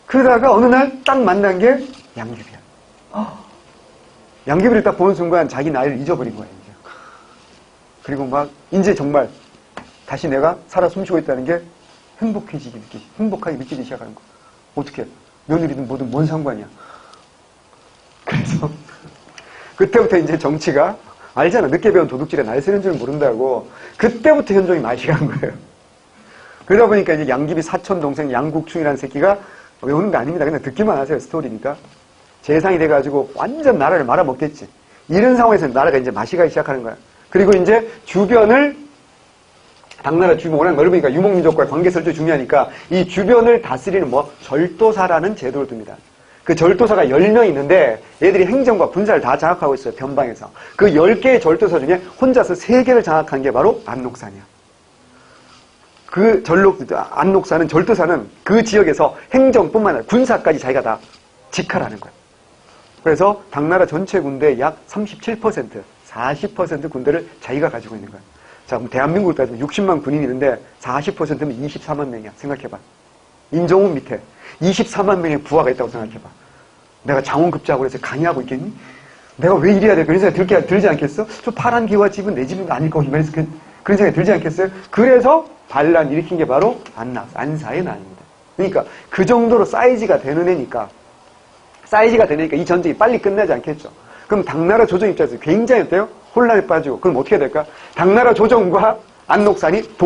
그러다가 어느 날 딱 만난 게 양귀비야. 양귀비를 딱 보는 순간 자기 나이를 잊어버린 거야, 이제. 그리고 막 이제 정말 다시 내가 살아 숨쉬고 있다는 게 행복하게 느끼기 시작하는 거야. 어떻게? 며느리든 뭐든 뭔 상관이야. 그래서 그때부터 이제 정치가 알잖아. 늦게 배운 도둑질에 날 쓰는 줄 모른다고. 그때부터 현종이 맛이 간 거예요. 그러다 보니까 이제 양귀비 사촌 동생 양국충이라는 새끼가 외우는 거 아닙니다. 그냥 듣기만 하세요. 스토리니까. 재상이 돼가지고 완전 나라를 말아먹겠지. 이런 상황에서 나라가 이제 맛이 가기 시작하는 거야. 그리고 이제 주변을 당나라 주변 워낙 넓으니까 유목민족과의 관계 설정이 중요하니까 이 주변을 다스리는 절도사라는 제도를 둡니다. 그 절도사가 10명 있는데 얘들이 행정과 군사를 다 장악하고 있어요. 변방에서. 그 10개의 절도사 중에 혼자서 3개를 장악한 게 바로 안록산이야. 그 안록사는 절도사는 그 지역에서 행정뿐만 아니라 군사까지 자기가 다 직할하는 거야. 그래서 당나라 전체 군대의 약 37%, 40% 군대를 자기가 가지고 있는 거야. 자, 그럼 대한민국을 따지면 60만 군인이 있는데 40%면 24만 명이야. 생각해봐. 인종은 밑에 24만 명의 부하가 있다고 생각해봐. 내가 장원급제하고 그래서 강의하고 있겠니? 내가 왜 이래야 돼? 그런 생각이 들지 않겠어? 저 파란 개와 집은 내 집은 아닐 거고 그런 생각이 들지 않겠어요? 그래서 반란 일으킨 게 바로 안사의 난입니다. 그러니까 그 정도로 사이즈가 되는 애니까 이 전쟁이 빨리 끝나지 않겠죠. 그럼 당나라 조정 입장에서 굉장히 어때요? 혼란에 빠지고 그럼 어떻게 될까? 당나라 조정과 안록산이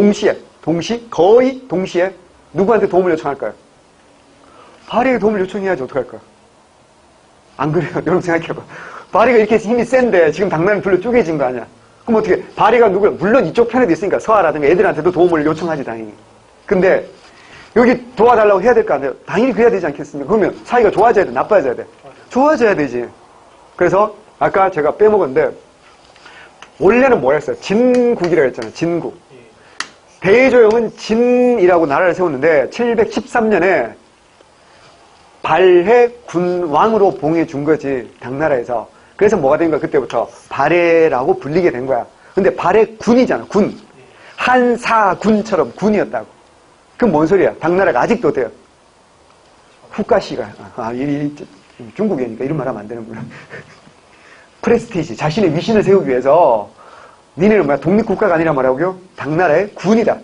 거의 동시에 누구한테 도움을 요청할까요? 발해에 도움을 요청해야지 어떡할까? 안 그래요? 여러분 생각해봐. 발해가 이렇게 힘이 센데 지금 당나라는 둘로 쪼개진 거 아니야? 그럼 어떻게? 발해가 물론 이쪽 편에도 있으니까 서하라든가 애들한테도 도움을 요청하지 당연히. 근데 여기 도와달라고 해야 될 거 아니에요? 당연히 그래야 되지 않겠습니까? 그러면 사이가 좋아져야 돼? 나빠져야 돼? 좋아져야 되지. 그래서 아까 제가 빼먹었는데 원래는 뭐였어요? 진국이라고 했잖아요. 진국. 대조영은 진이라고 나라를 세웠는데 713년에 발해 군왕으로 봉해 준 거지. 당나라에서. 그래서 뭐가 된 거야? 그때부터 발해라고 불리게 된 거야. 근데 발해 군이잖아. 군. 한사군처럼 군이었다고. 그럼 뭔 소리야? 당나라가 아직도 돼요. 후카시가 중국이니까 이런 말 하면 안 되는구나. 프레스티지, 자신의 위신을 세우기 위해서 니네는 독립국가가 아니라 뭐라고요? 당나라의 군이다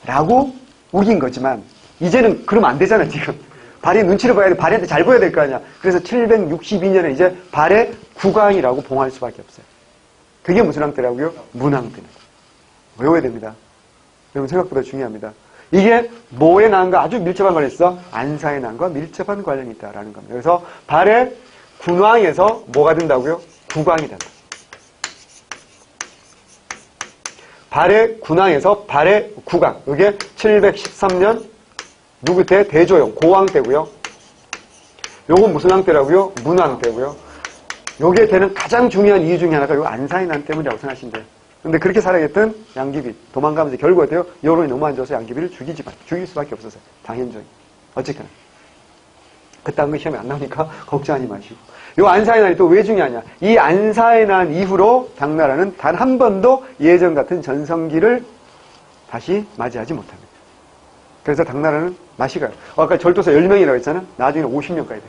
라고 우긴 거지만 이제는 그러면 안 되잖아. 지금 발해 눈치를 봐야 돼. 발해한테 잘 보여야 될 거 아니야. 그래서 762년에 이제 발해 국왕이라고 봉할 수밖에 없어요. 그게 무슨 왕때라고요? 문왕때. 외워야 됩니다. 여러분 생각보다 중요합니다. 이게 뭐에 난과 아주 밀접한 관련이 있어? 안사에 난과 밀접한 관련이 있다라는 겁니다. 그래서 발해 군왕에서 뭐가 된다고요? 국왕이 된다. 발해 군왕에서 발해 국왕. 이게 713년 누구 때? 대조영 고왕 때고요. 요건 무슨 왕 때라고요? 문왕 때고요. 요게 되는 가장 중요한 이유 중에 하나가 요 안사의 난 때문이라고 생각하시면 돼요. 근데 그렇게 살아있던 양귀비 도망가면서 결국 어때요? 여론이 너무 안 좋아서 양귀비를 죽일 수밖에 없었어요. 당연적인. 어쨌거나 그딴 거 시험에 안 나오니까 걱정하지 마시고. 요 안사의 난이 또 왜 중요하냐? 이 안사의 난 이후로 당나라는 단 한 번도 예전 같은 전성기를 다시 맞이하지 못합니다. 그래서 당나라는 맛이 가요. 아까 절도사 10명이라고 했잖아? 나중에는 50명까지 돼.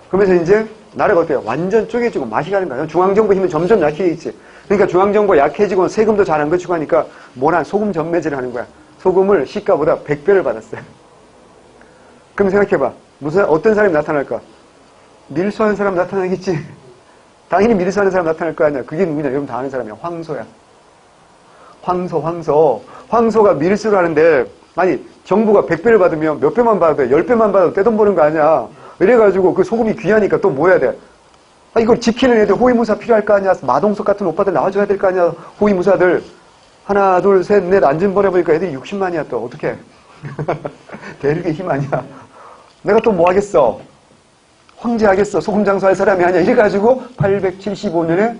그러면서 이제 나라가 어때요? 완전 쪼개지고 맛이 가는 거예요. 중앙정부 힘은 점점 약해지지. 그러니까 중앙정부가 약해지고 세금도 잘 안 거치고 하니까 뭐란 소금 전매질을 하는 거야. 소금을 시가보다 100배를 받았어요. 그럼 생각해봐. 어떤 사람이 나타날까? 밀수하는 사람 나타나겠지. 당연히 밀수하는 사람 나타날 거 아니야. 그게 누구냐? 여러분 다 아는 사람이야. 황소야. 황소가 밀수를 하는데 아니 정부가 100배를 받으면 몇 배만 받아도 돼. 10배만 받아도 떼돈 버는 거 아니야. 이래가지고 그 소금이 귀하니까 또 뭐 해야 돼? 이걸 지키는 애들 호위무사 필요할 거 아니야. 마동석 같은 오빠들 나와줘야 될 거 아니야. 호위무사들. 하나, 둘, 셋, 넷 안전 보내보니까 애들이 60만이야 또. 어떡해. 대륙의 힘 아니야. 내가 또 뭐 하겠어. 황제 하겠어. 소금 장수할 사람이 아니야. 이래가지고 875년에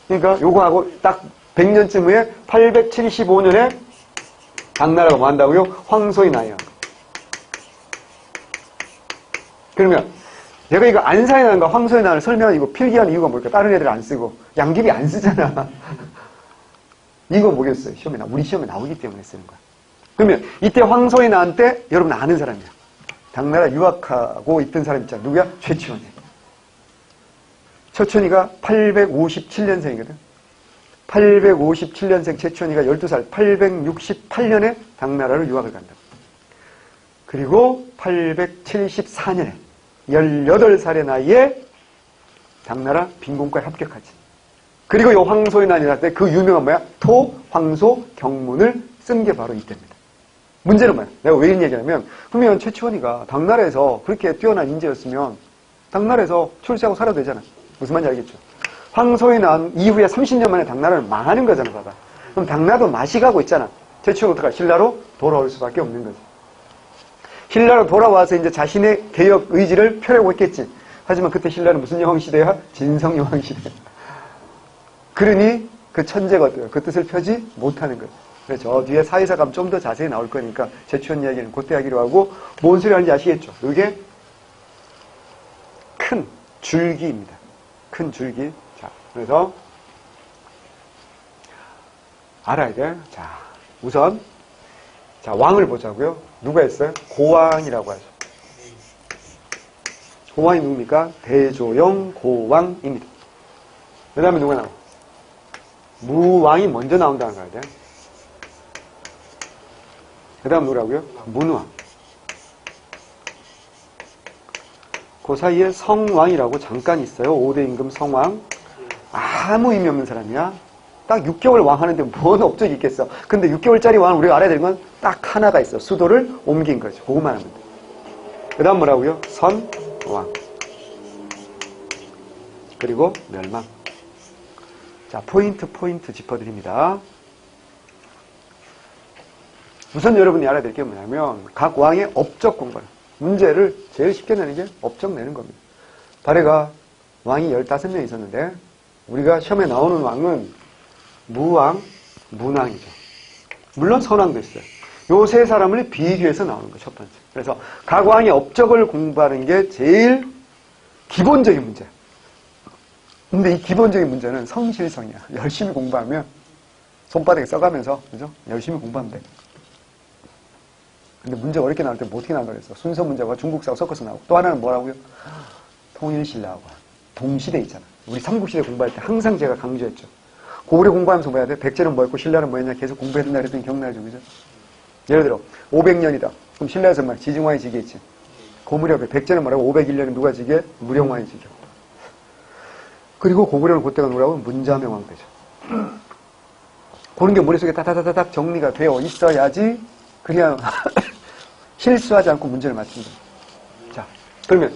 그러니까 요거하고 딱 100년쯤 후에 875년에 당나라가 뭐 한다고요? 황소의 나요. 그러면 내가 이거 안사의 난과 황소의 난을 설명한 이거 필기하는 이유가 뭘까? 다른 애들 안 쓰고. 양귀비 안 쓰잖아. 이거 뭐겠어요? 우리 시험에 나오기 때문에 쓰는 거야. 그러면 이때 황소의 난 때 여러분 아는 사람이야. 당나라 유학하고 있던 사람 있잖아. 누구야? 최치원이. 최치원이가 857년생이거든. 857년생 최치원이가 12살, 868년에 당나라로 유학을 간다. 그리고 874년에 18살의 나이에 당나라 빈공과에 합격하지. 그리고 요 황소인난이 날 때 그 유명한 뭐야? 토, 황소, 경문을 쓴 게 바로 이때입니다. 문제는 뭐야? 내가 왜 이런 얘기냐면, 그러면 최치원이가 당나라에서 그렇게 뛰어난 인재였으면 당나라에서 출세하고 살아도 되잖아. 무슨 말인지 알겠죠? 황소인난 이후에 30년 만에 당나라는 망하는 거잖아, 봐봐. 그럼 당나라도 맛이 가고 있잖아. 최치원 어떡하? 신라로 돌아올 수밖에 없는 거지. 신라로 돌아와서 이제 자신의 개혁 의지를 펴려고 했겠지. 하지만 그때 신라는 무슨 여왕시대야? 진성여왕시대야. 그러니 그 천재가 어때요? 그 뜻을 펴지 못하는 거예요. 그래서 저 뒤에 사회사 가면 좀 더 자세히 나올 거니까 제추원 이야기는 그때 하기로 하고 뭔 소리 하는지 아시겠죠? 이게 큰 줄기입니다. 큰 줄기. 자, 그래서 알아야 돼. 자, 우선 자, 왕을 보자고요. 누가 했어요? 고왕이라고 하죠. 고왕이 누굽니까? 대조영 고왕입니다. 그 다음에 누가 나와? 무왕이 먼저 나온다는 거야. 그 다음 누구라고요? 문왕. 그 사이에 성왕이라고 잠깐 있어요. 5대 임금 성왕. 아무 의미 없는 사람이야. 딱 6개월 왕 하는데 뭔 업적이 있겠어. 근데 6개월짜리 왕은 우리가 알아야 되는 건 딱 하나가 있어. 수도를 옮긴 거죠. 그것만 하면 돼. 그 다음 뭐라고요? 선왕. 그리고 멸망. 자, 포인트 짚어드립니다. 우선 여러분이 알아야 될 게 뭐냐면 각 왕의 업적 공부를 문제를 제일 쉽게 내는 게 업적 내는 겁니다. 발해가 왕이 15명 있었는데 우리가 시험에 나오는 왕은 무왕, 문왕이죠. 물론 선왕도 있어요. 요 세 사람을 비교해서 나오는 거 첫 번째. 그래서 각 왕의 업적을 공부하는 게 제일 기본적인 문제야. 근데 이 기본적인 문제는 성실성이야. 열심히 공부하면 손바닥에 써가면서 그죠? 열심히 공부하면 돼. 근데 문제 어렵게 나올 때 뭐 어떻게 나온다고 그랬어? 순서 문제와 중국사하고 섞어서 나오고 또 하나는 뭐라고요? 통일신라하고 동시대 있잖아. 우리 삼국시대 공부할 때 항상 제가 강조했죠. 고구려 공부하면서 뭐 해야 돼? 백제는 뭐였고 신라는 뭐였냐? 계속 공부해야 된다 그랬더니 기억나죠, 그죠? 예를 들어 500년이다. 그럼 신라에서 막 지증왕이 지겠지. 그 무렵에 백제는 뭐라고? 501년에 누가 지게? 무령왕이 지게. 그리고 고구려는 그때가 누구라고? 문자명왕 되죠. 그런 게 머릿속에 따다다닥 정리가 되어 있어야지 그냥 실수하지 않고 문제를 맞춘다. 자, 그러면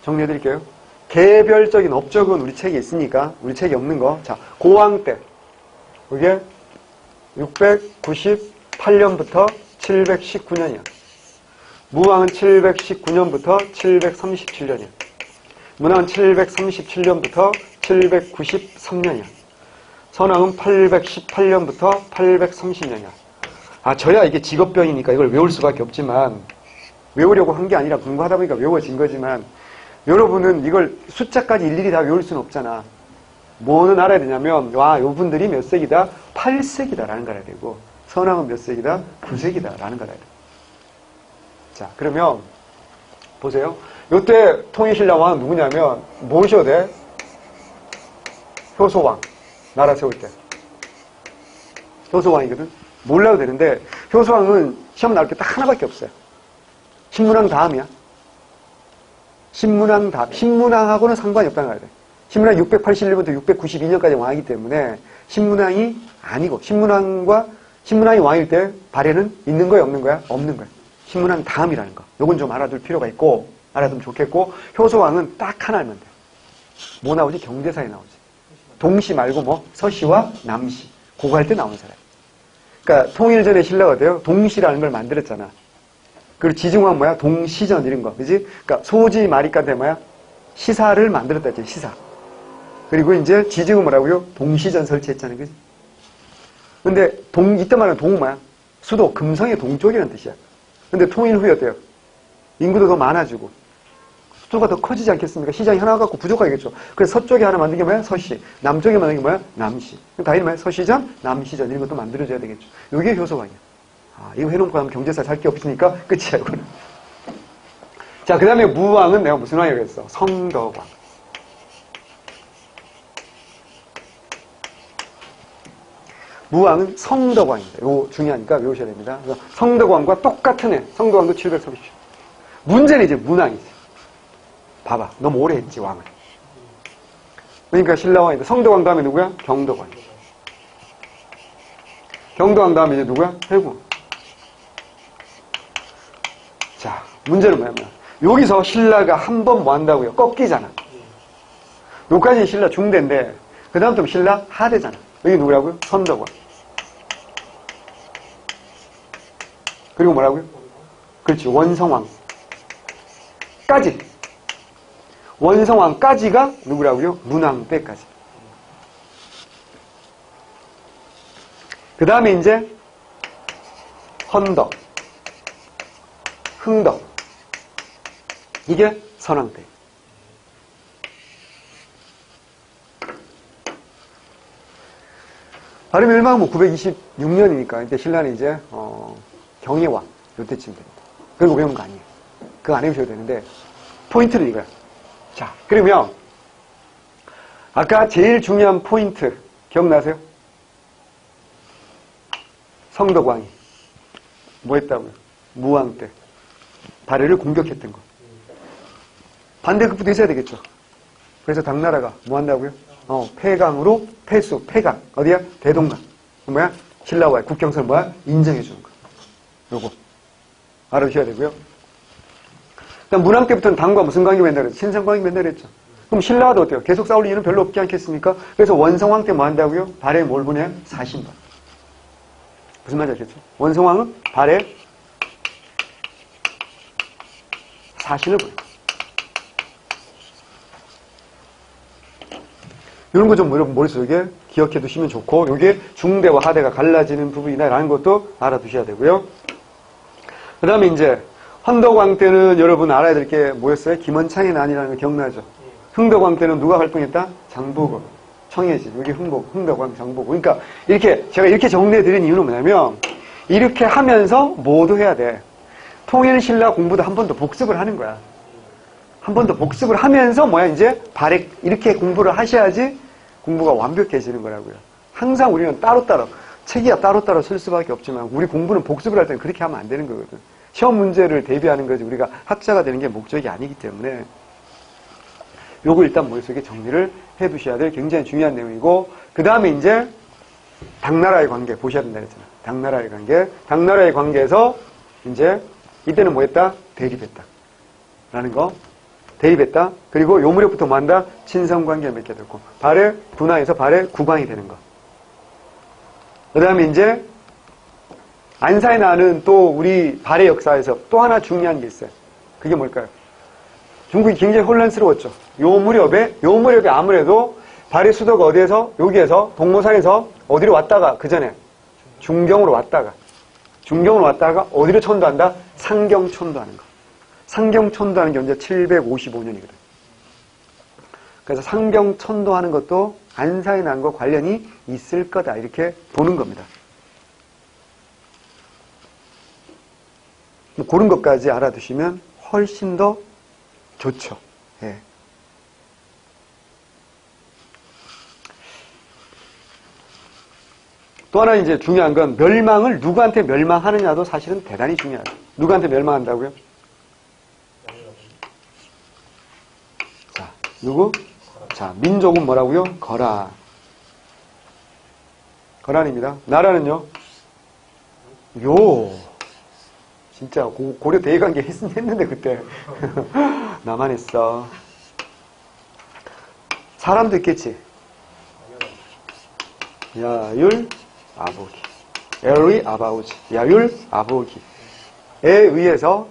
정리해드릴게요. 개별적인 업적은 우리 책에 있으니까 우리 책에 없는 거. 자, 고왕 때 그게 698년부터 719년이야. 무왕은 719년부터 737년이야. 문왕은 737년부터 793년이야. 선왕은 818년부터 830년이야. 아, 저야 이게 직업병이니까 이걸 외울 수밖에 없지만 외우려고 한 게 아니라 공부하다 보니까 외워진 거지만 여러분은 이걸 숫자까지 일일이 다 외울 수는 없잖아. 뭐는 알아야 되냐면 와, 요분들이 몇 세기다? 8세기다라는 걸 알아야 되고 선왕은 몇 세기다? 9세기다라는 걸 알아야 돼. 자, 그러면 보세요. 요때 통일신라 왕은 누구냐면 뭐셔야 돼? 효소왕. 나라 세울 때. 효소왕이거든. 몰라도 되는데 효소왕은 시험 나올 게 딱 하나밖에 없어요. 신문왕 다음이야. 신문왕 다음. 신문왕하고는 상관이 없다는 거야. 신문왕 681년부터 692년까지 왕이기 때문에 신문왕이 아니고 신문왕이 왕일 때 발해는 있는 거야 없는 거야? 없는 거야. 신문왕 다음이라는 거. 요건 좀 알아둘 필요가 있고 알아두면 좋겠고 효소왕은 딱 하나 알면 돼. 뭐 나오지? 경제사에 나오지. 동시 말고 뭐 서시와 남시. 그거 할 때 나오는 사람. 그러니까 통일전에 신라가 돼요. 동시라는 걸 만들었잖아. 그리고 지중왕 뭐야? 동시전 이런 거. 그지? 그러니까 소지 마리까지 뭐야? 시사를 만들었다 했지. 시사. 그리고 이제 지중은 뭐라고요? 동시전 설치했잖아요. 그지? 근데 이때 말하는 동은 뭐야? 수도 금성의 동쪽이라는 뜻이야. 근데 통일 후에 어때요? 인구도 더 많아지고 수도가 더 커지지 않겠습니까? 시장이 하나 갖고 부족하겠죠. 그래서 서쪽에 하나 만든 게 뭐야? 서시. 남쪽에 만든 게 뭐야? 남시. 다 이름이 뭐야? 서시전, 남시전 이런 것도 만들어줘야 되겠죠. 이게 효소왕이야. 아, 이거 해놓고 하면 경제사 살 게 없으니까 끝이야, 이거는. 자, 그 다음에 무왕은 내가 무슨 왕이라고 했어? 성덕왕. 무왕은 성덕왕입니다. 이거 중요하니까 외우셔야 됩니다. 그래서 성덕왕과 똑같은 애. 성덕왕도 730. 문제는 이제 문왕이지. 봐봐. 너무 오래 했지, 왕을. 그러니까 신라왕인데 성덕왕 다음에 누구야? 경덕왕. 경덕왕 다음에 이제 누구야? 해군. 자, 문제는 뭐냐면 여기서 신라가 한 번 뭐 한다고요? 꺾이잖아. 여기까지 신라 중대인데 그 다음부터 신라 하대잖아. 여기 누구라고요? 선덕왕. 그리고 뭐라고요? 그렇지, 원성왕. 까지. 원성왕까지가 누구라고요? 문왕 때까지. 그 다음에 이제 헌덕, 흥덕. 이게 선왕 때. 발음 멸망은 뭐 926년이니까 이때 신라는 이제 경혜왕 요때쯤 됩니다. 그리고 외운 거 아니에요. 그거 안 해주셔도 되는데 포인트는 이거야. 자, 그러면 아까 제일 중요한 포인트 기억나세요? 성덕왕이 뭐 했다고요? 무왕 때 발해를 공격했던 거. 반대급부도 있어야 되겠죠. 그래서 당나라가 뭐 한다고요? 폐강으로 폐수, 폐강. 어디야? 대동강. 뭐야? 신라와의 국경선을 뭐야? 인정해 주는 거. 요거. 알아두셔야 되고요. 일단 문왕 때부터는 당과 무슨 관계 맺는다 그랬죠? 신성관계 맺는다 그랬죠. 그럼 신라와도 어때요? 계속 싸울 이유는 별로 없지 않겠습니까? 그래서 원성왕 때 뭐 한다고요? 발해 뭘 보내? 사신발. 무슨 말인지 아시겠죠? 원성왕은 발해 사신을 보내. 이런 거 좀 여러분 머릿속에 기억해 두시면 좋고, 이게 중대와 하대가 갈라지는 부분이다라는 것도 알아두셔야 되고요. 그 다음에 이제 헌덕왕 때는 여러분 알아야 될 게 뭐였어요? 김원창의 난이라는 거 기억나죠? 흥덕왕 때는 누가 활동했다? 장보고, 청해진, 여기 흥덕왕, 장보고. 그러니까 이렇게 제가 이렇게 정리해 드린 이유는 뭐냐면 이렇게 하면서 뭐도 해야 돼. 통일신라 공부도 한 번 더 복습을 하는 거야. 한 번 더 복습을 하면서 뭐야 이제 발에 이렇게 공부를 하셔야지 공부가 완벽해지는 거라고요. 항상 우리는 따로따로 책이야 따로따로 쓸 수밖에 없지만 우리 공부는 복습을 할 때는 그렇게 하면 안 되는 거거든. 시험 문제를 대비하는 거지 우리가 학자가 되는 게 목적이 아니기 때문에 요거 일단 머릿속에 정리를 해 두셔야 될 굉장히 중요한 내용이고, 그 다음에 이제 당나라의 관계 보셔야 된다 그랬잖아. 당나라의 관계. 당나라의 관계에서 이제 이때는 뭐 했다? 대립했다 라는 거. 대립했다. 그리고 요 무렵부터 뭐 한다? 친성관계를 맺게 됐고, 발해 분화에서 발해 국왕이 되는 거. 그 다음에 이제 안사에 나는 또 우리 발해 역사에서 또 하나 중요한 게 있어요. 그게 뭘까요? 중국이 굉장히 혼란스러웠죠. 요 무렵에 아무래도 발해 수도가 어디에서? 여기에서 동모산에서 어디로 왔다가 그 전에 중경으로 왔다가 어디로 천도한다? 상경 천도하는 거. 상경 천도하는 게 언제? 755년이거든. 그래서 상경 천도하는 것도 안사에 난과 관련이 있을 거다 이렇게 보는 겁니다. 뭐 그런 것까지 알아두시면 훨씬 더 좋죠. 예. 또 하나 이제 중요한 건 멸망을 누구한테 멸망하느냐도 사실은 대단히 중요하다. 누구한테 멸망한다고요? 자, 누구? 자, 민족은 뭐라고요? 거란. 거란입니다. 나라는요? 진짜 고려 대의관계 했는데 그때 나만 했어. 사람도 있겠지. 야율 아보기, 에리 아바우지, 야율 아보기에 의해서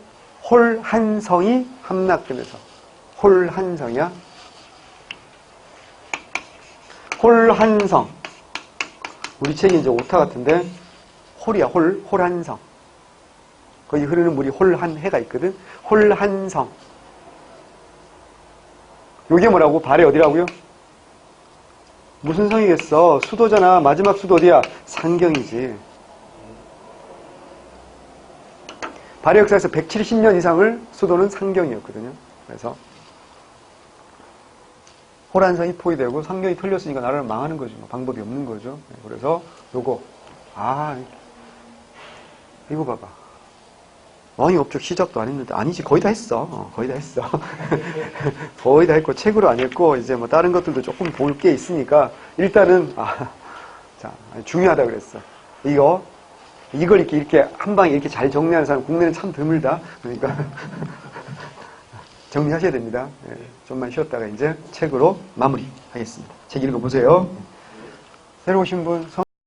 홀한성이 함락되면서, 홀한성이야. 홀한성. 우리 책이 이제 오타 같은데 홀이야. 홀한성. 거기 흐르는 물이 홀한해가 있거든. 홀한성. 요게 뭐라고? 발해 어디라고요? 무슨 성이겠어? 수도잖아. 마지막 수도 어디야? 상경이지. 발해 역사에서 170년 이상을 수도는 상경이었거든요. 그래서 홀한성이 포위되고 상경이 털렸으니까 나라는 망하는 거죠. 방법이 없는 거죠. 그래서 요거 이거 봐봐. 왕의 업적 시작도 안 했는데, 아니지, 거의 다 했어. 거의 다 했어. 거의 다 했고, 책으로 안 했고, 이제 뭐 다른 것들도 조금 볼 게 있으니까, 일단은, 자, 중요하다 그랬어. 이걸 이렇게 한 방에 이렇게 잘 정리하는 사람, 국내는 참 드물다. 그러니까, 정리하셔야 됩니다. 예, 좀만 쉬었다가 이제 책으로 마무리하겠습니다. 책 읽어보세요. 새로 오신 분,